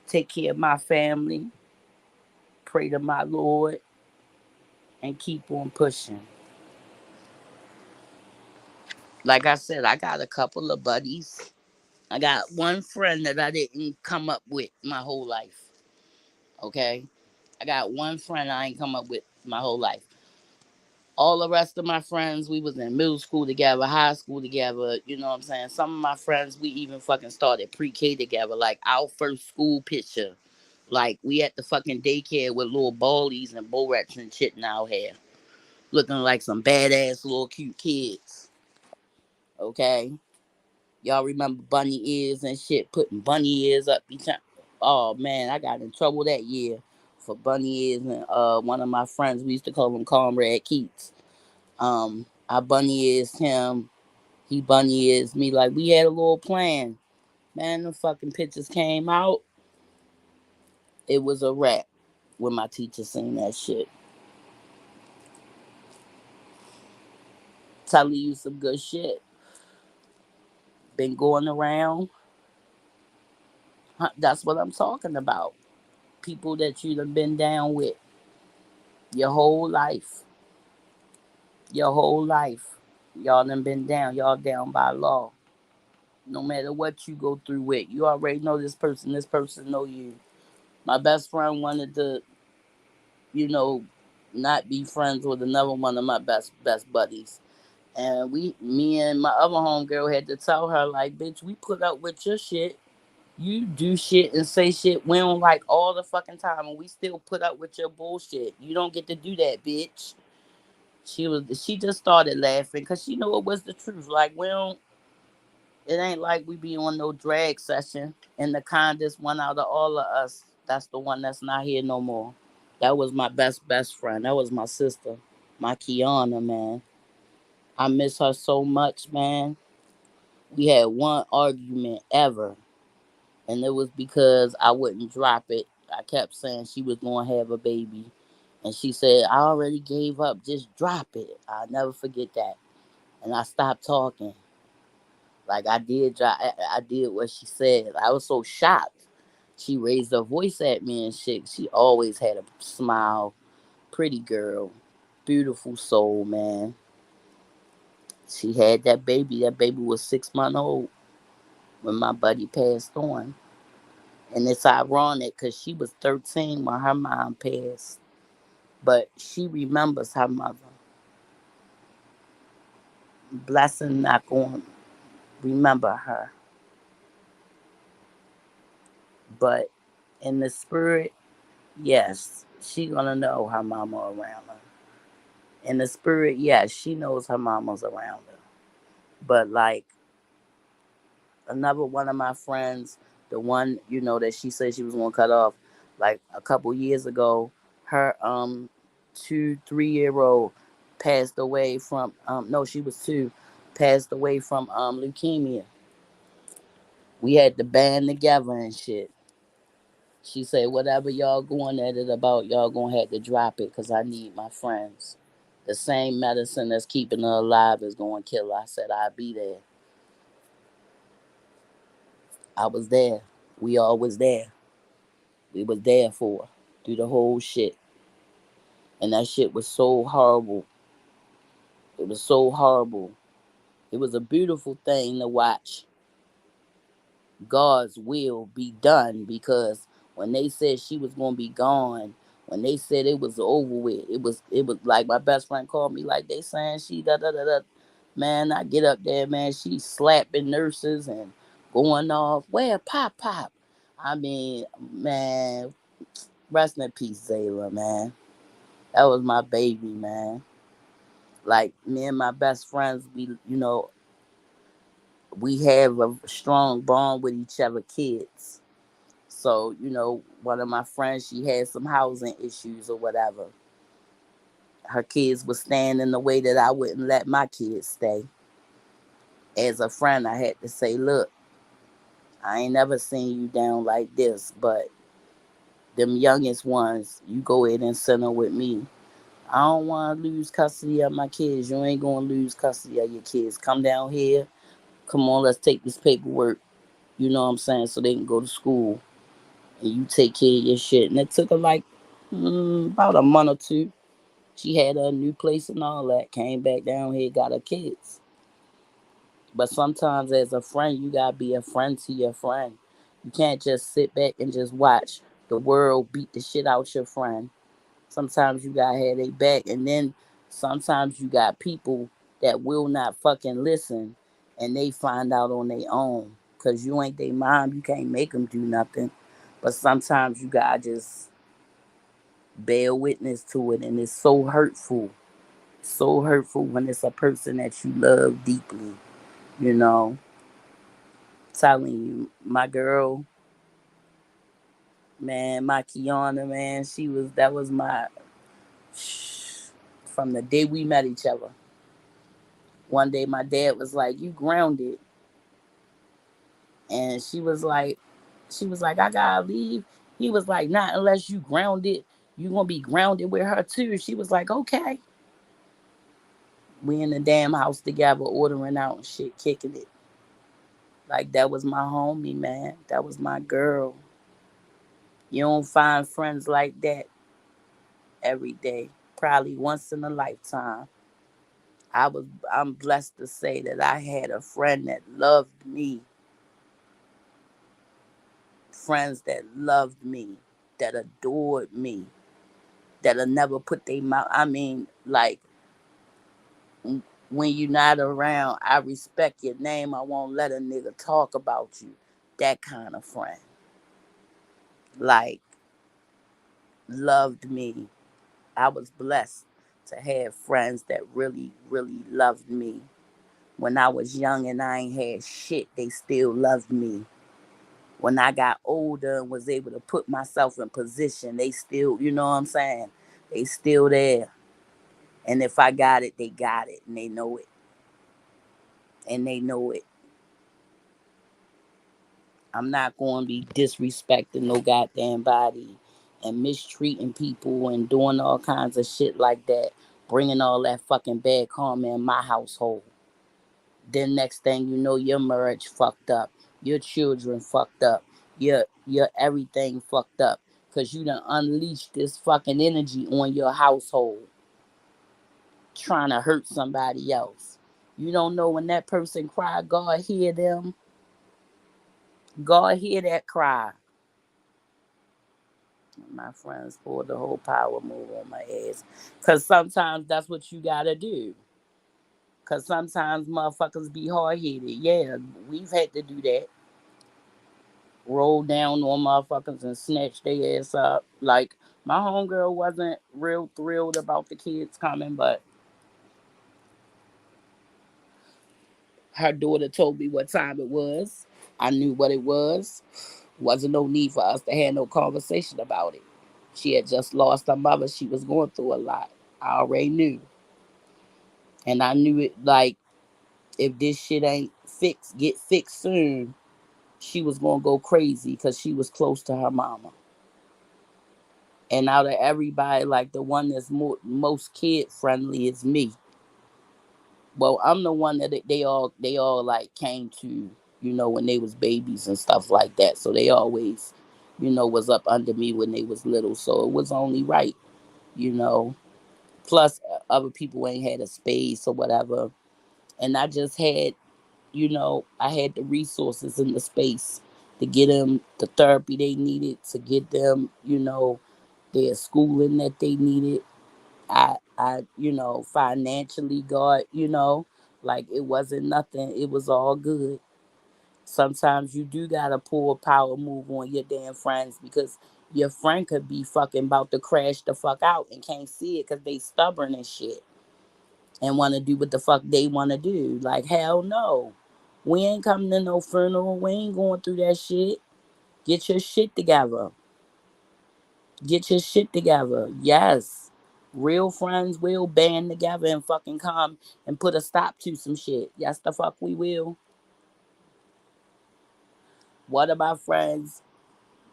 take care of my family, pray to my Lord, and keep on pushing. Like I said, I got a couple of buddies. I got one friend that I didn't come up with my whole life. Okay? I got one friend I ain't come up with my whole life. All the rest of my friends, we was in middle school together, high school together, you know what I'm saying? Some of my friends, we even fucking started pre-K together, like our first school picture. Like, we at the fucking daycare with little ballies and bullets and shit in our hair. Looking like some badass little cute kids. Okay? Y'all remember bunny ears and shit, putting bunny ears up each time. Oh, man, I got in trouble that year for bunny ears. And one of my friends, we used to call him Comrade Keats. I bunny ears him. He bunny ears me. Like, we had a little plan. Man, the fucking pictures came out. It was a wrap when my teacher seen that shit. Telling you some good shit. Been going around. That's what I'm talking about. People that you done been down with your whole life. Your whole life. Y'all done been down. Y'all down by law. No matter what you go through with. You already know this person. This person know you. My best friend wanted to, you know, not be friends with another one of my best buddies. And me and my other homegirl had to tell her, like, bitch, we put up with your shit. You do shit and say shit we don't like all the fucking time, and we still put up with your bullshit. You don't get to do that, bitch. She just started laughing because she knew it was the truth. Like, we don't. It ain't like we be on no drag session. And the kindest one out of all of us, that's the one that's not here no more. That was my best friend. That was my sister, my Kiana, man. I miss her so much, man. We had one argument ever, and it was because I wouldn't drop it. I kept saying she was going to have a baby, and she said, I already gave up. Just drop it. I'll never forget that. And I stopped talking. Like, I did what she said. I was so shocked. She raised her voice at me and shit. She always had a smile. Pretty girl. Beautiful soul, man. She had that baby. That baby was 6 months old when my buddy passed on. And it's ironic because she was 13 when her mom passed. But she remembers her mother. Blessing not going to remember her. But in the spirit, yes, she gonna know her mama around her. In the spirit, yes, she knows her mama's around her. But like another one of my friends, the one that she said she was gonna cut off, like a couple years ago, her 2 3 year old passed away from no, she was 2, passed away from leukemia. We had to band together and shit. She said, whatever y'all going at it about, y'all gonna have to drop it because I need my friends. The same medicine that's keeping her alive is going to kill her. I said I'd be there. I was there. We all was there. We was there for her through the whole shit. And that shit was so horrible. It was so horrible. It was a beautiful thing to watch God's will be done, because when they said she was gonna be gone, when they said it was over with, it was like my best friend called me like they saying she da da da da. Man, I get up there, man, she slapping nurses and going off. Where pop pop? I mean, man, rest in peace, Zayla, man. That was my baby, man. Like me and my best friends, we have a strong bond with each other, kids. So, one of my friends, she had some housing issues or whatever. Her kids was staying in the way that I wouldn't let my kids stay. As a friend, I had to say, look, I ain't never seen you down like this, but them youngest ones, you go ahead and send them with me. I don't want to lose custody of my kids. You ain't going to lose custody of your kids. Come down here. Come on, let's take this paperwork. You know what I'm saying? So they can go to school. And you take care of your shit. And it took her like about a month or two. She had a new place and all that. Came back down here, got her kids. But sometimes, as a friend, you gotta be a friend to your friend. You can't just sit back and just watch the world beat the shit out your friend. Sometimes you gotta have their back, and then sometimes you got people that will not fucking listen, and they find out on their own. Cause you ain't their mom, you can't make them do nothing. But sometimes you gotta just bear witness to it, and it's so hurtful. So hurtful when it's a person that you love deeply. You know, telling you, my girl, man, my Kiana, man, that was my from the day we met each other. One day my dad was like, "You grounded," and she was like, "I gotta leave." He was like, "Not unless you grounded. You gonna be grounded with her too." She was like, "Okay." We in the damn house together, ordering out and shit, kicking it. Like that was my homie, man. That was my girl. You don't find friends like that every day. Probably once in a lifetime. I'm blessed to say that I had a friend that loved me, friends that loved me, that adored me, that'll never put their mouth. I mean, like when you're not around, I respect your name. I won't let a nigga talk about you. That kind of friend. Like loved me. I was blessed to have friends that really, really loved me. When I was young and I ain't had shit, they still loved me. When I got older and was able to put myself in position, they still, you know what I'm saying? They still there. And if I got it, they got it. And they know it. And they know it. I'm not going to be disrespecting no goddamn body and mistreating people and doing all kinds of shit like that. Bringing all that fucking bad karma in my household. Then next thing you know, your marriage fucked up, your children fucked up, your everything fucked up, cause you done unleashed this fucking energy on your household, trying to hurt somebody else. You don't know when that person cry, God hear them. God hear that cry. My friends pulled the whole power move on my ass, cause sometimes that's what you gotta do. Cause sometimes motherfuckers be hard headed. Yeah, we've had to do that. Roll down on motherfuckers and snatch their ass up. Like my homegirl wasn't real thrilled about the kids coming, but her daughter told me what time it was. I knew what it was. Wasn't no need for us to have no conversation about it. She had just lost her mother. She was going through a lot. I already knew. And I knew it like if this shit ain't fixed, get fixed soon, she was gonna go crazy because she was close to her mama. And out of everybody, like the one that's most kid friendly is me. Well, I'm the one that they all like came to, when they was babies and stuff like that. So they always, was up under me when they was little. So it was only right, you know. Plus, other people ain't had a space or whatever, and I just had, I had the resources and the space to get them the therapy they needed, to get them, their schooling that they needed. I financially got, like it wasn't nothing. It was all good. Sometimes you do gotta pull a power move on your damn friends because your friend could be fucking about to crash the fuck out and can't see it because they stubborn and shit and want to do what the fuck they want to do. Like, hell no. We ain't coming to no funeral. We ain't going through that shit. Get your shit together. Get your shit together. Yes. Real friends will band together and fucking come and put a stop to some shit. Yes, the fuck we will. One of my friends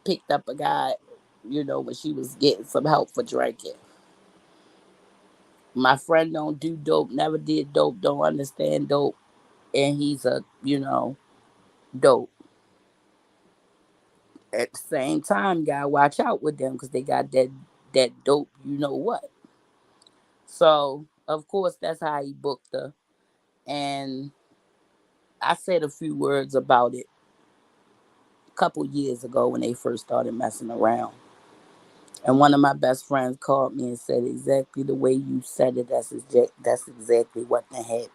picked up a guy, when she was getting some help for drinking. My friend don't do dope, never did dope, don't understand dope, and he's a, dope. At the same time, gotta watch out with them because they got that dope, what. So of course that's how he booked her, and I said a few words about it a couple years ago when they first started messing around. And one of my best friends called me and said exactly the way you said it. That's exactly what happened.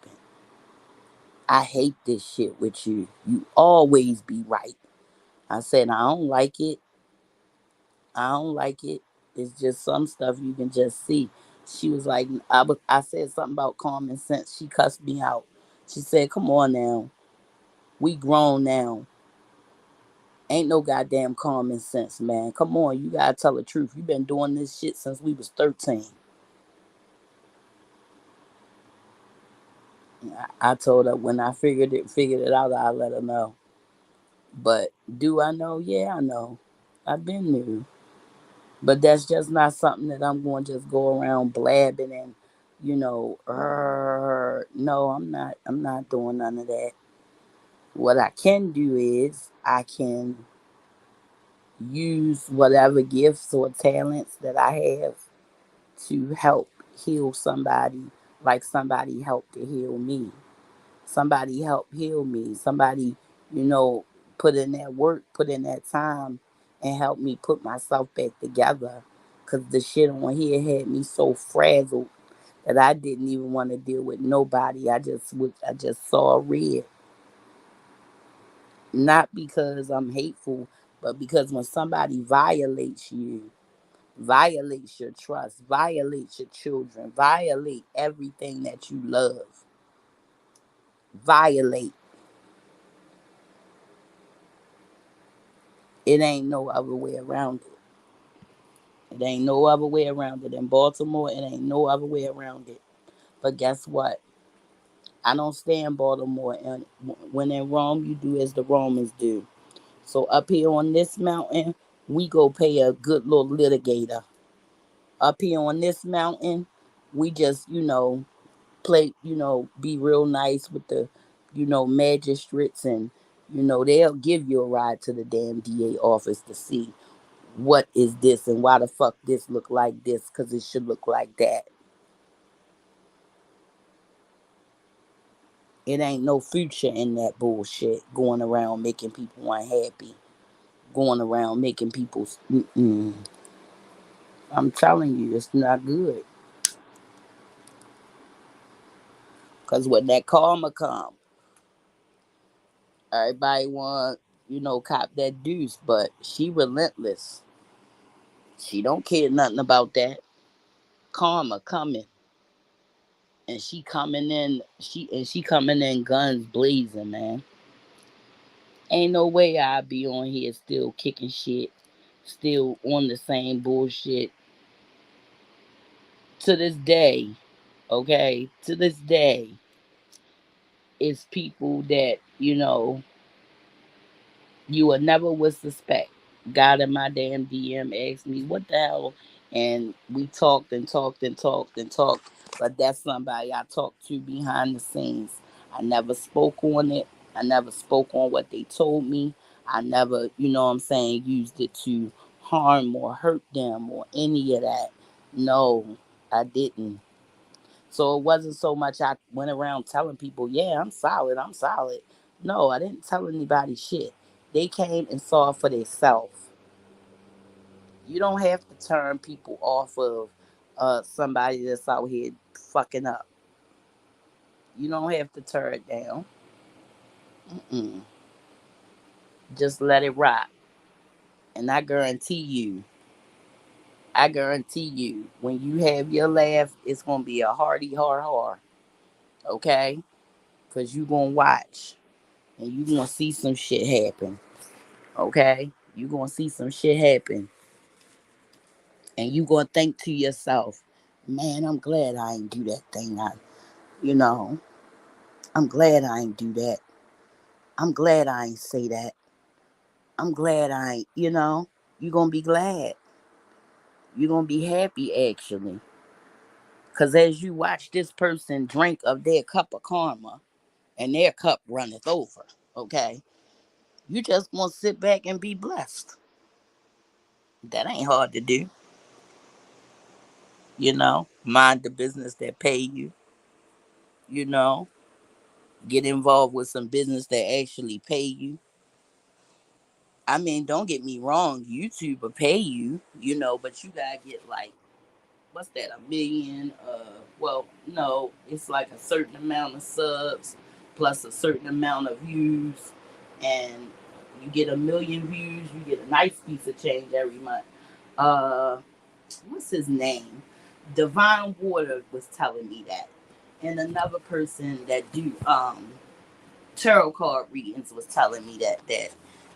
I hate this shit with you. You always be right. I said I don't like it. I don't like it. It's just some stuff you can just see. She was like, I said something about common sense. She cussed me out. She said, "Come on now, we grown now. Ain't no goddamn common sense, man. Come on, you gotta tell the truth. You been doing this shit since we was 13." I told her when I figured it out, I let her know. But do I know? Yeah, I know. I've been new. But that's just not something that I'm going to just go around blabbing and, no, I'm not. I'm not doing none of that. What I can do is I can use whatever gifts or talents that I have to help heal somebody, like somebody helped to heal me. Somebody helped heal me. Somebody, you know, put in that work, put in that time, and helped me put myself back together. Cause the shit on here had me so frazzled that I didn't even want to deal with nobody. I just saw red. Not because I'm hateful, but because when somebody violates you, violates your trust, violates your children, violate everything that you love, violate. It ain't no other way around it. It ain't no other way around it. In Baltimore, it ain't no other way around it. But guess what? I don't stay in Baltimore. And when in Rome, you do as the Romans do. So up here on this mountain, we go pay a good little litigator. Up here on this mountain, we just, play, be real nice with the, magistrates, and, they'll give you a ride to the damn DA office to see what is this and why the fuck this look like this, because it should look like that. It ain't no future in that bullshit going around making people unhappy, going around making people. I'm telling you, it's not good. Because when that karma come, everybody want, cop that deuce, but she relentless. She don't care nothing about that. Karma coming. And she coming in guns blazing, man. Ain't no way I'd be on here still kicking shit, still on the same bullshit to this day. Okay, to this day, it's people that you will never would suspect. got in my damn DM, asked me what the hell, and we talked and talked and talked and talked. But that's somebody I talked to behind the scenes. I never spoke on it. I never spoke on what they told me. I never, what I'm saying, used it to harm or hurt them or any of that. No, I didn't. So it wasn't so much I went around telling people, yeah, I'm solid, I'm solid. No, I didn't tell anybody shit. They came and saw it for themselves. You don't have to turn people off of somebody that's out here fucking up. You don't have to tear it down. Mm-mm. Just let it rock. And I guarantee you, when you have your laugh, it's going to be a hearty har. Okay? Because you going to watch. And you going to see some shit happen. Okay? You going to see some shit happen. And you going to think to yourself, man, I'm glad I ain't do that thing. You know, I'm glad I ain't do that. I'm glad I ain't say that. I'm glad I ain't, you're going to be glad. You're going to be happy, actually. Because as you watch this person drink of their cup of karma and their cup runneth over, okay, you just want to sit back and be blessed. That ain't hard to do, Mind the business that pay you, you know. Get involved with some business that actually pay you. I mean, don't get me wrong, YouTube will pay you, but you gotta get like, what's that, a million? Well, no, it's like a certain amount of subs plus a certain amount of views, and you get a million views, you get a nice piece of change every month. Uh, what's his name? Divine Water was telling me that, and another person that do tarot card readings was telling me that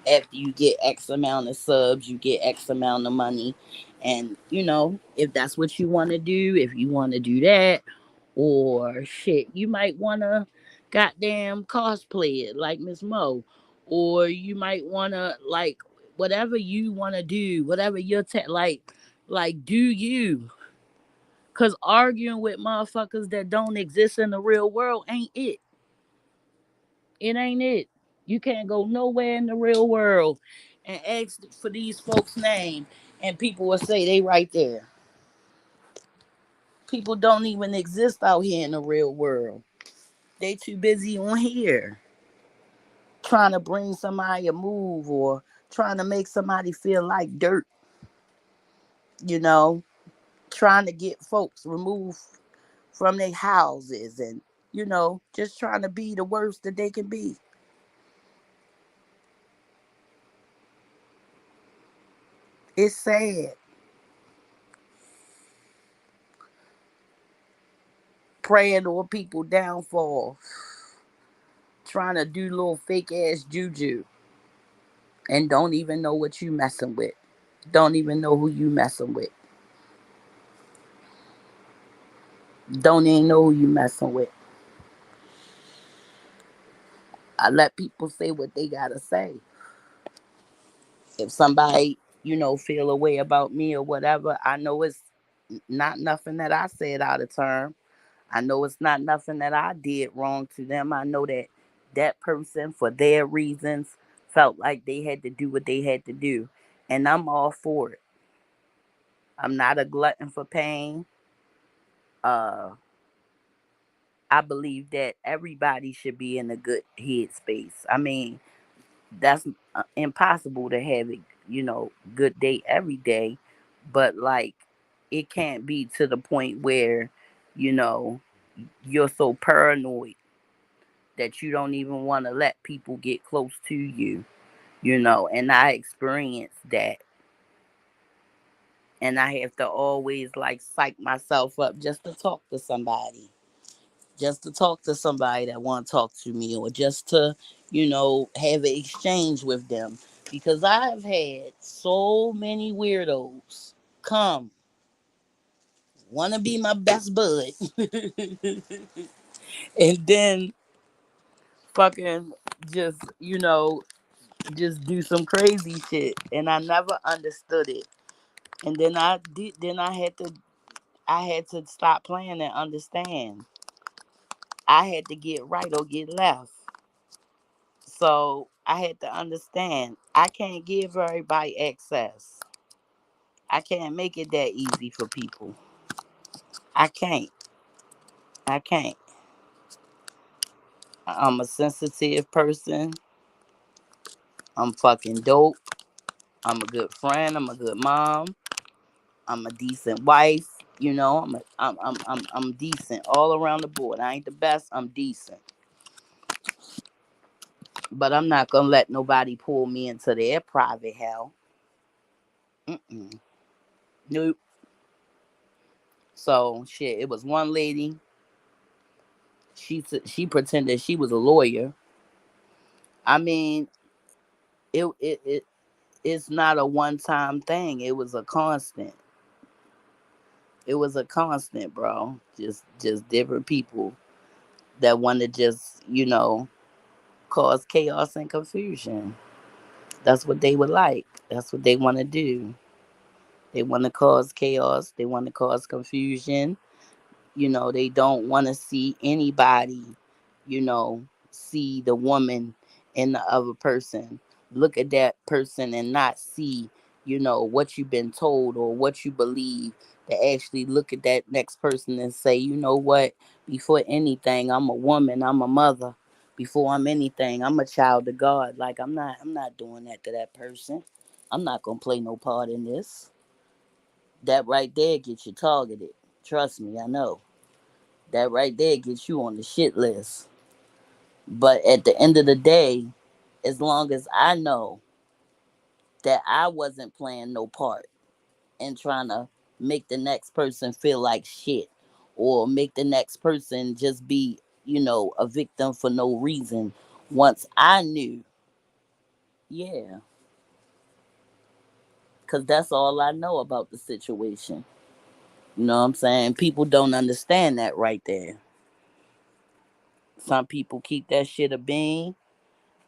after you get X amount of subs, you get X amount of money. And if that's what you want to do, if you want to do that, or shit, you might want to goddamn cosplay it like Miss Mo, or you might want to like whatever you want to do, whatever your like do you. Cause arguing with motherfuckers that don't exist in the real world ain't it. It ain't it. You can't go nowhere in the real world and ask for these folks' name, and people will say they right there. People don't even exist out here in the real world. They too busy on here trying to bring somebody a move or trying to make somebody feel like dirt. You know, trying to get folks removed from their houses and just trying to be the worst that they can be. It's sad. Praying on people downfall, trying to do little fake ass juju and don't even know what you messing with. Don't even know who you messing with. Don't even know who you messing with. I let people say what they gotta say. If somebody, feel a way about me or whatever, I know it's not nothing that I said out of turn. I know it's not nothing that I did wrong to them. I know that that person, for their reasons, felt like they had to do what they had to do. And I'm all for it. I'm not a glutton for pain. Uh, I believe that everybody should be in a good headspace. I mean, that's impossible to have a good day every day, but like it can't be to the point where you know you're so paranoid that you don't even want to let people get close to you. And I experienced that, and I have to always like psych myself up just to talk to somebody, that want to talk to me, or just to have an exchange with them, because I've had so many weirdos come want to be my best bud and then fucking just just do some crazy shit, and I never understood it. And then I did. Then I had to stop playing and understand. I had to get right or get left. So I had to understand. I can't give everybody access. I can't make it that easy for people. I can't. I can't. I'm a sensitive person. I'm fucking dope. I'm a good friend. I'm a good mom. I'm a decent wife. You know, I'm decent all around the board. I ain't the best. I'm decent, but I'm not gonna let nobody pull me into their private hell. Mm-mm. Nope. So shit. It was one lady. She pretended she was a lawyer. I mean, it's not a one time thing. It was a constant. It was a constant, bro. Just different people that want to just cause chaos and confusion. That's what they would like. That's what they want to do. They want to cause chaos. They want to cause confusion. They don't want to see anybody, see the woman in the other person. Look at that person and not see, what you've been told or what you believe. To actually look at that next person and say, you know what, before anything, I'm a woman, I'm a mother. Before I'm anything, I'm a child of God. Like I'm not doing that to that person. I'm not gonna play no part in this. That right there gets you targeted. Trust me, I know. That right there gets you on the shit list. But at the end of the day, as long as I know that I wasn't playing no part in trying to make the next person feel like shit or make the next person just be, a victim for no reason. Once I knew, yeah, because that's all I know about the situation. You know what I'm saying? People don't understand that right there. Some people keep that shit a bean,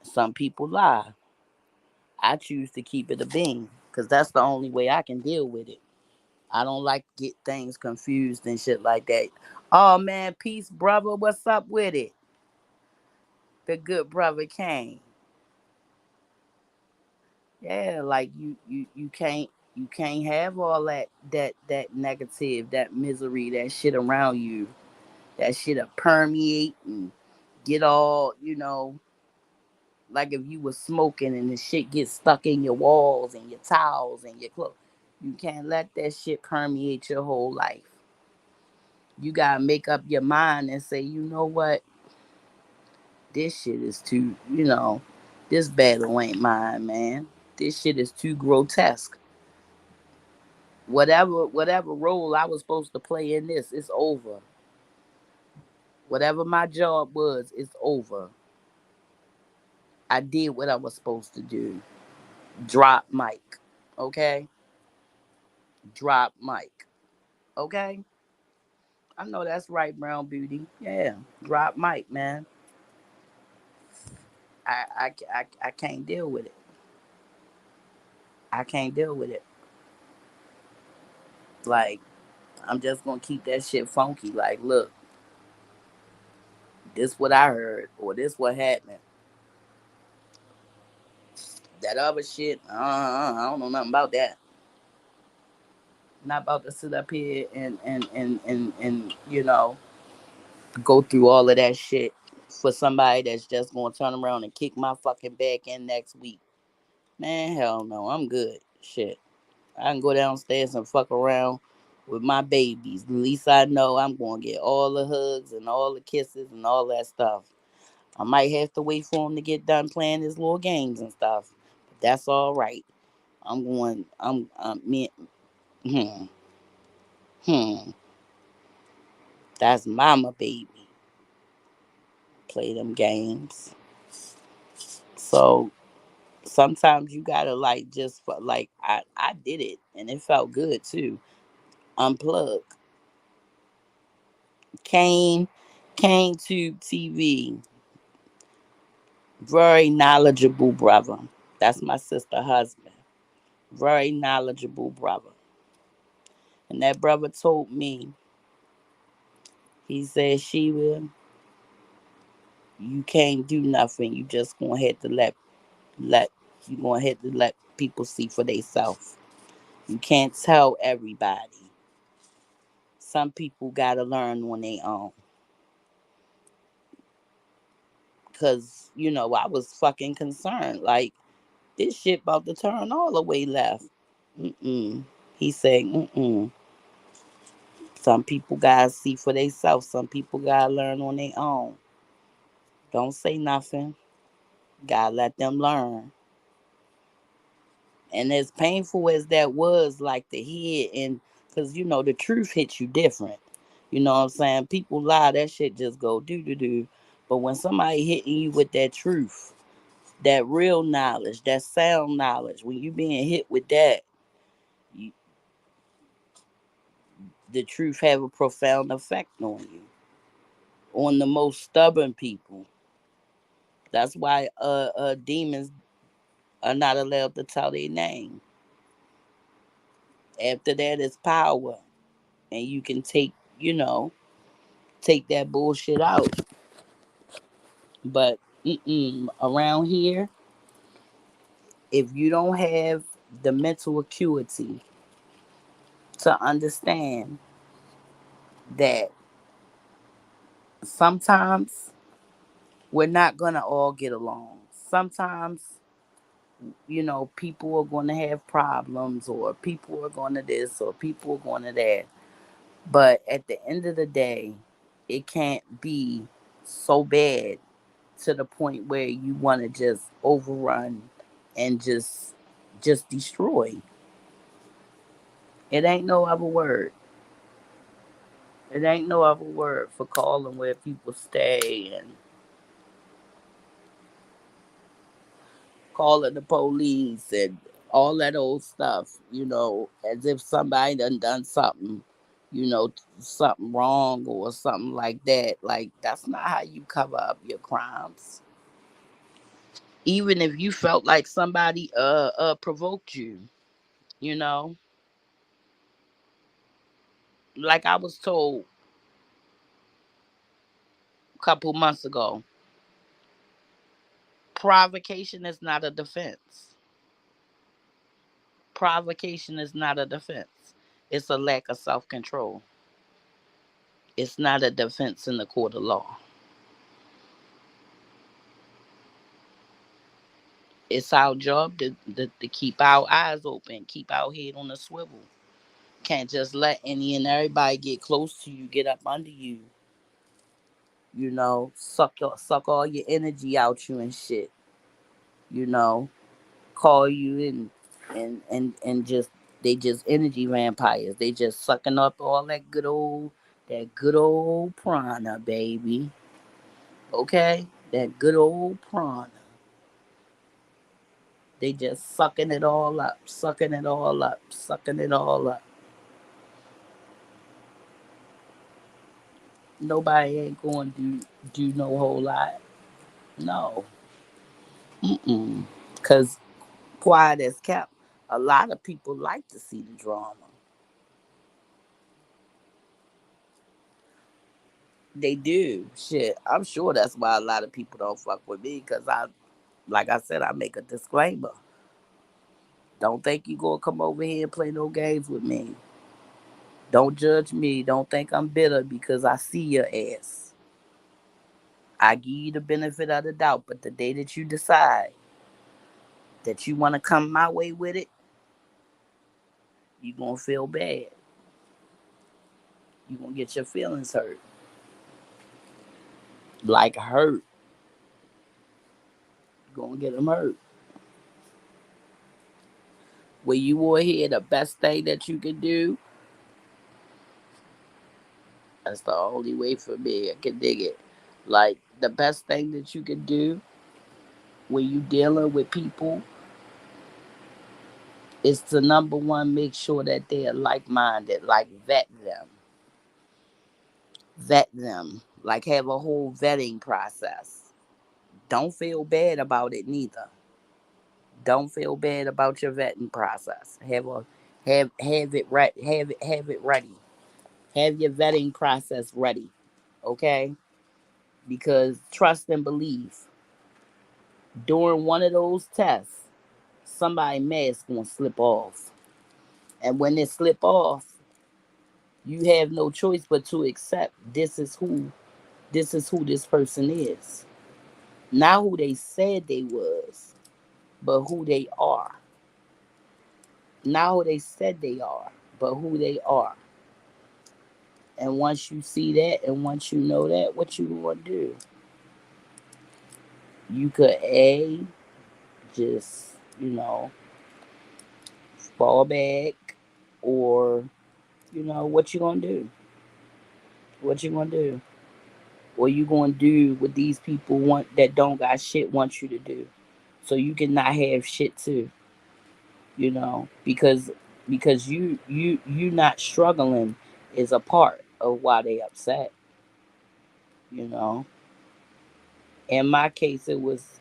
some people lie. I choose to keep it a bean because that's the only way I can deal with it. I don't like to get things confused and shit like that. Oh man, peace, brother. What's up with it? The good brother came. Yeah, like you can't have all that negative, that misery, that shit around you. That shit'll permeate and get all, like if you was smoking and the shit gets stuck in your walls and your towels and your clothes. You can't let that shit permeate your whole life. You gotta make up your mind and say, you know what, this shit is too, this battle ain't mine, man. This shit is too grotesque. Whatever role I was supposed to play in this, it's over. Whatever my job was, it's over. I did what I was supposed to do. Drop mic. Okay? Drop mic. Okay? I know that's right, Brown Beauty. Yeah. Drop mic, man. I can't deal with it. I can't deal with it. Like, I'm just gonna keep that shit funky. Like, look, this what I heard, or this what happened. That other shit, I don't know nothing about that. Not about to sit up here and go through all of that shit for somebody that's just gonna turn around and kick my fucking back in next week. Man, hell no, I'm good. Shit. I can go downstairs and fuck around with my babies. At least I know I'm going to get all the hugs and all the kisses and all that stuff. I might have to wait for him to get done playing his little games and stuff. But that's all right. Me, hmm, hmm. That's mama baby. Play them games. So sometimes you gotta like just like I did it and it felt good too. Unplug. Kane, Kane Tube TV. Very knowledgeable brother. That's my sister husband. Very knowledgeable brother. And that brother told me, he said, Sheba, you can't do nothing. You just gonna have to let you gonna have to let people see for themselves. You can't tell everybody. Some people gotta learn on their own. Cause, I was fucking concerned. Like, this shit about to turn all the way left. Mm-mm. He said, mm-mm. Some people gotta see for themselves. Some people gotta learn on their own. Don't say nothing. Gotta let them learn. And as painful as that was, like to hear, and because the truth hits you different. You know what I'm saying? People lie, that shit just go do do do. But when somebody hitting you with that truth, that real knowledge, that sound knowledge, when you being hit with that, you, the truth have a profound effect on you, on the most stubborn people. That's why demons are not allowed to tell their name. After that is power, and you can take that bullshit out. But around here, if you don't have the mental acuity to understand that sometimes we're not gonna all get along. Sometimes, people are gonna have problems, or people are gonna this, or people are gonna that. But at the end of the day, it can't be so bad to the point where you want to just overrun and just destroy. It ain't no other word. It ain't no other word for calling where people stay and calling the police and all that old stuff, as if somebody done something, something wrong or something like that. Like, that's not how you cover up your crimes. Even if you felt like somebody provoked you, you know, like I was told a couple months ago, provocation is not a defense. Provocation is not a defense. It's a lack of self control. It's not a defense in the court of law. It's our job to keep our eyes open, keep our head on the swivel. Can't just let any and everybody get close to you, get up under you, suck all your energy out you and shit, you know, call you and just they just energy vampires. They just sucking up all that good old prana, baby. Okay? That good old prana. They just sucking it all up, sucking it all up, sucking it all up. Nobody ain't going to do no whole lot. No. Mm-mm. Because quiet as kept, a lot of people like to see the drama. They do. Shit. I'm sure that's why a lot of people don't fuck with me because like I said, I make a disclaimer. Don't think you gonna come over here and play no games with me. Don't judge me. Don't think I'm bitter because I see your ass. I give you the benefit of the doubt, but the day that you decide that you want to come my way with it, you gonna feel bad. You gonna get your feelings hurt. Like hurt. You gonna get them hurt. When you were here, the best thing that you can do, that's the only way for me. I can dig it. Like, the best thing that you can do when you dealing with people is to number one, make sure that they're like minded, like vet them, like have a whole vetting process. Don't feel bad about it neither. Don't feel bad about your vetting process. Have it right. Have it ready. Have your vetting process ready. Okay, because trust and believe. During one of those tests, somebody mask gonna slip off, and when it slip off, you have no choice but to accept this is who this person is. Not who they said they was, but who they are. Not who they said they are, but who they are. And once you see that and once you know that, what you gonna do? You could just, fall back, or what you gonna do? What you gonna do? What you gonna do what these people want that don't got shit want you to do? So you can not have shit too, because you not struggling is a part of why they upset, you know. In my case, it was,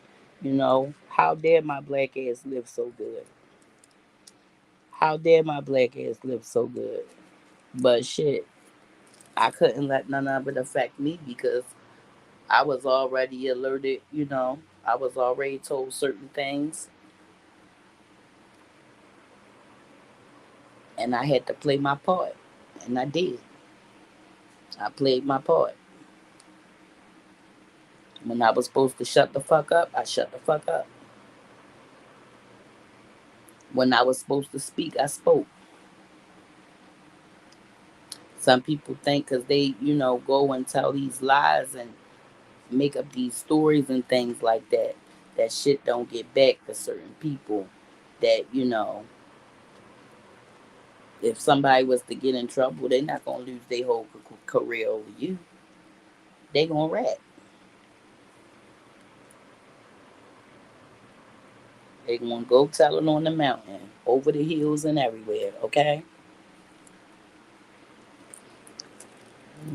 how dare my black ass live so good? How dare my black ass live so good? But shit, I couldn't let none of it affect me because I was already alerted, I was already told certain things, and I had to play my part. And I did. I played my part. When I was supposed to shut the fuck up, I shut the fuck up. When I was supposed to speak, I spoke. Some people think because they, go and tell these lies and make up these stories and things like that, that shit don't get back to certain people. That, if somebody was to get in trouble, they're not going to lose their whole career over you. They going to rat. They going to go tell it on the mountain, over the hills and everywhere, okay?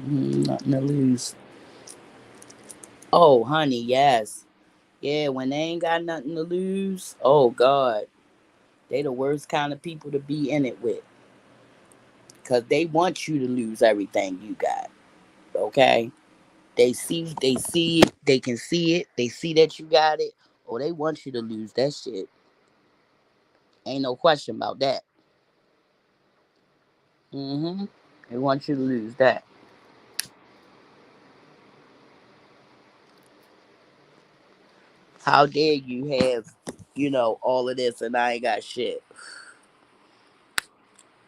Nothing to lose. Oh, honey, yes. Yeah, when they ain't got nothing to lose, oh, God. They the worst kind of people to be in it with. Because they want you to lose everything you got, okay? They see it, they can see it, they see that you got it. Oh, they want you to lose that shit. Ain't no question about that. They want you to lose that. How dare you have, all of this and I ain't got shit?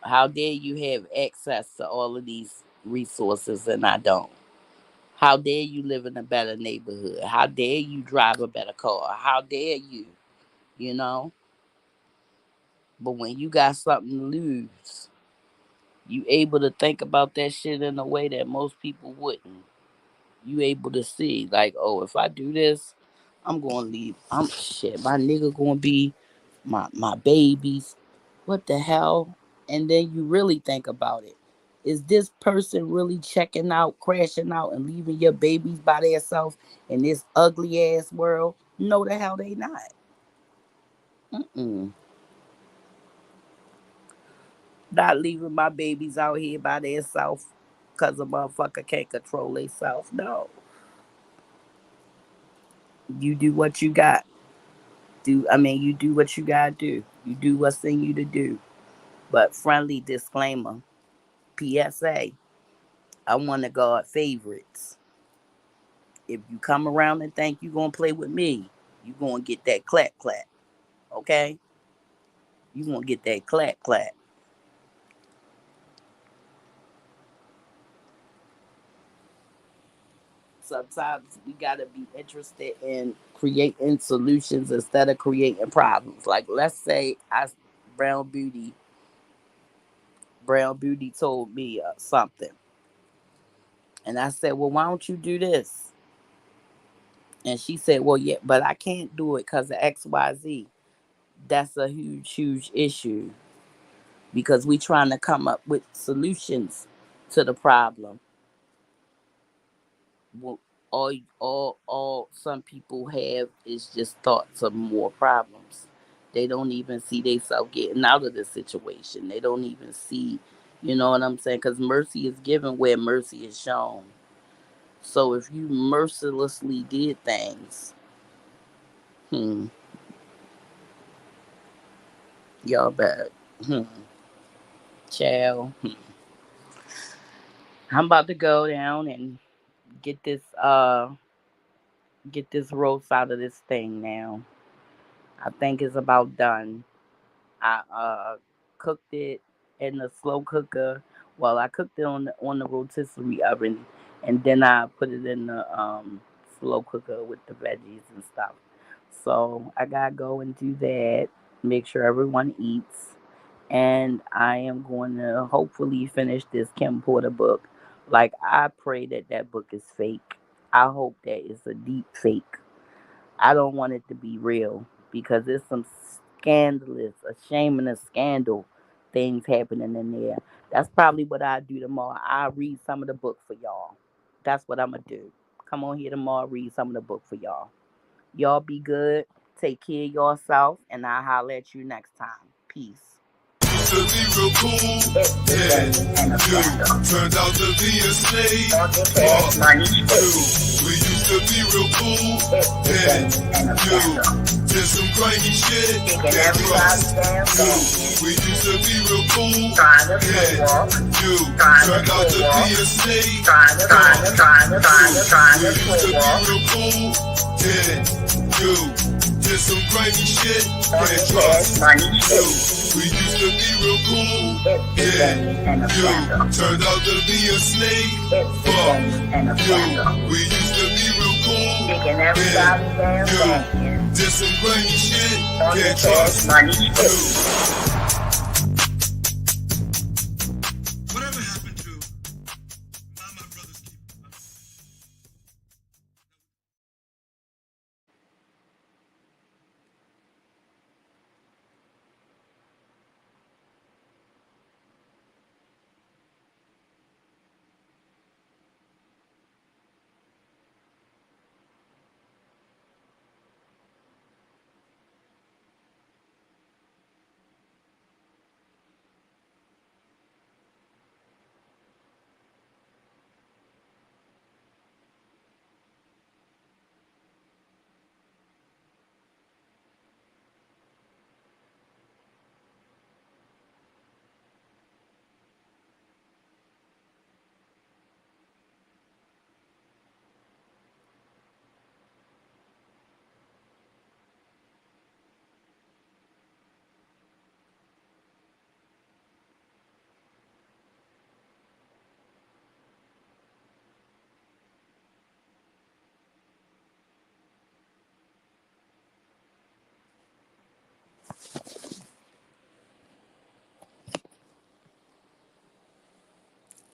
How dare you have access to all of these resources and I don't? How dare you live in a better neighborhood? How dare you drive a better car? How dare you? You know? But when you got something to lose, you able to think about that shit in a way that most people wouldn't. You able to see, like, oh, if I do this, I'm gonna leave. I'm shit. My nigga gonna be my babies. What the hell? And then you really think about it. Is this person really checking out, crashing out, and leaving your babies by themselves in this ugly ass world? No, the hell they not. Mm-mm. Not leaving my babies out here by themselves because a motherfucker can't control themselves. No. You do what you got. You do what you gotta do. You do what's in you to do. But friendly disclaimer, PSA, I'm one of God favorites. If you come around and think you gonna play with me, you gonna get that clap clap. Okay? You gonna get that clap clap. Sometimes we gotta be interested in creating solutions instead of creating problems. Like let's say Brown Beauty Brown Beauty told me something, and I said, "Well, why don't you do this?" And she said, "Well, yeah, but I can't do it because of XYZ." That's a huge, huge issue because we trying to come up with solutions to the problem. Well, all some people have is just thoughts of more problems They don't even see themselves getting out of the situation. They don't even see, you know what I'm saying? Because mercy is given where mercy is shown. So if you mercilessly did things, y'all bad. Child. I'm about to go down and get this roast out of this thing now. I think it's about done. I cooked it in the slow cooker. Well, I cooked it on the rotisserie oven, and then I put it in the slow cooker with the veggies and stuff. So I gotta go and do that. Make sure everyone eats, and I am going to hopefully finish this Kim Porter book. Like, I pray that that book is fake. I hope that it's a deep fake. I don't want it to be real because there's some scandalous, a shame and a scandal things happening in there. That's probably what I do tomorrow. I read some of the book for y'all. That's what I'm gonna do. Come on here tomorrow, read some of the book for y'all. Y'all be good. Take care of yourself, and I'll holler at you next time. Peace. To be real cool, yeah, you turned out to be a slave. We used to be real cool, yeah, you did some grimy shit, can't trust you. We used to be real cool, yeah, you turned out to be a slave. We used to be real cool, yeah, you did some grimy shit, can't trust you. We used to be real cool, yeah, you turned out to be a snake, fuck you. We used to be real cool, yeah, you did some grimy shit, can't trust you.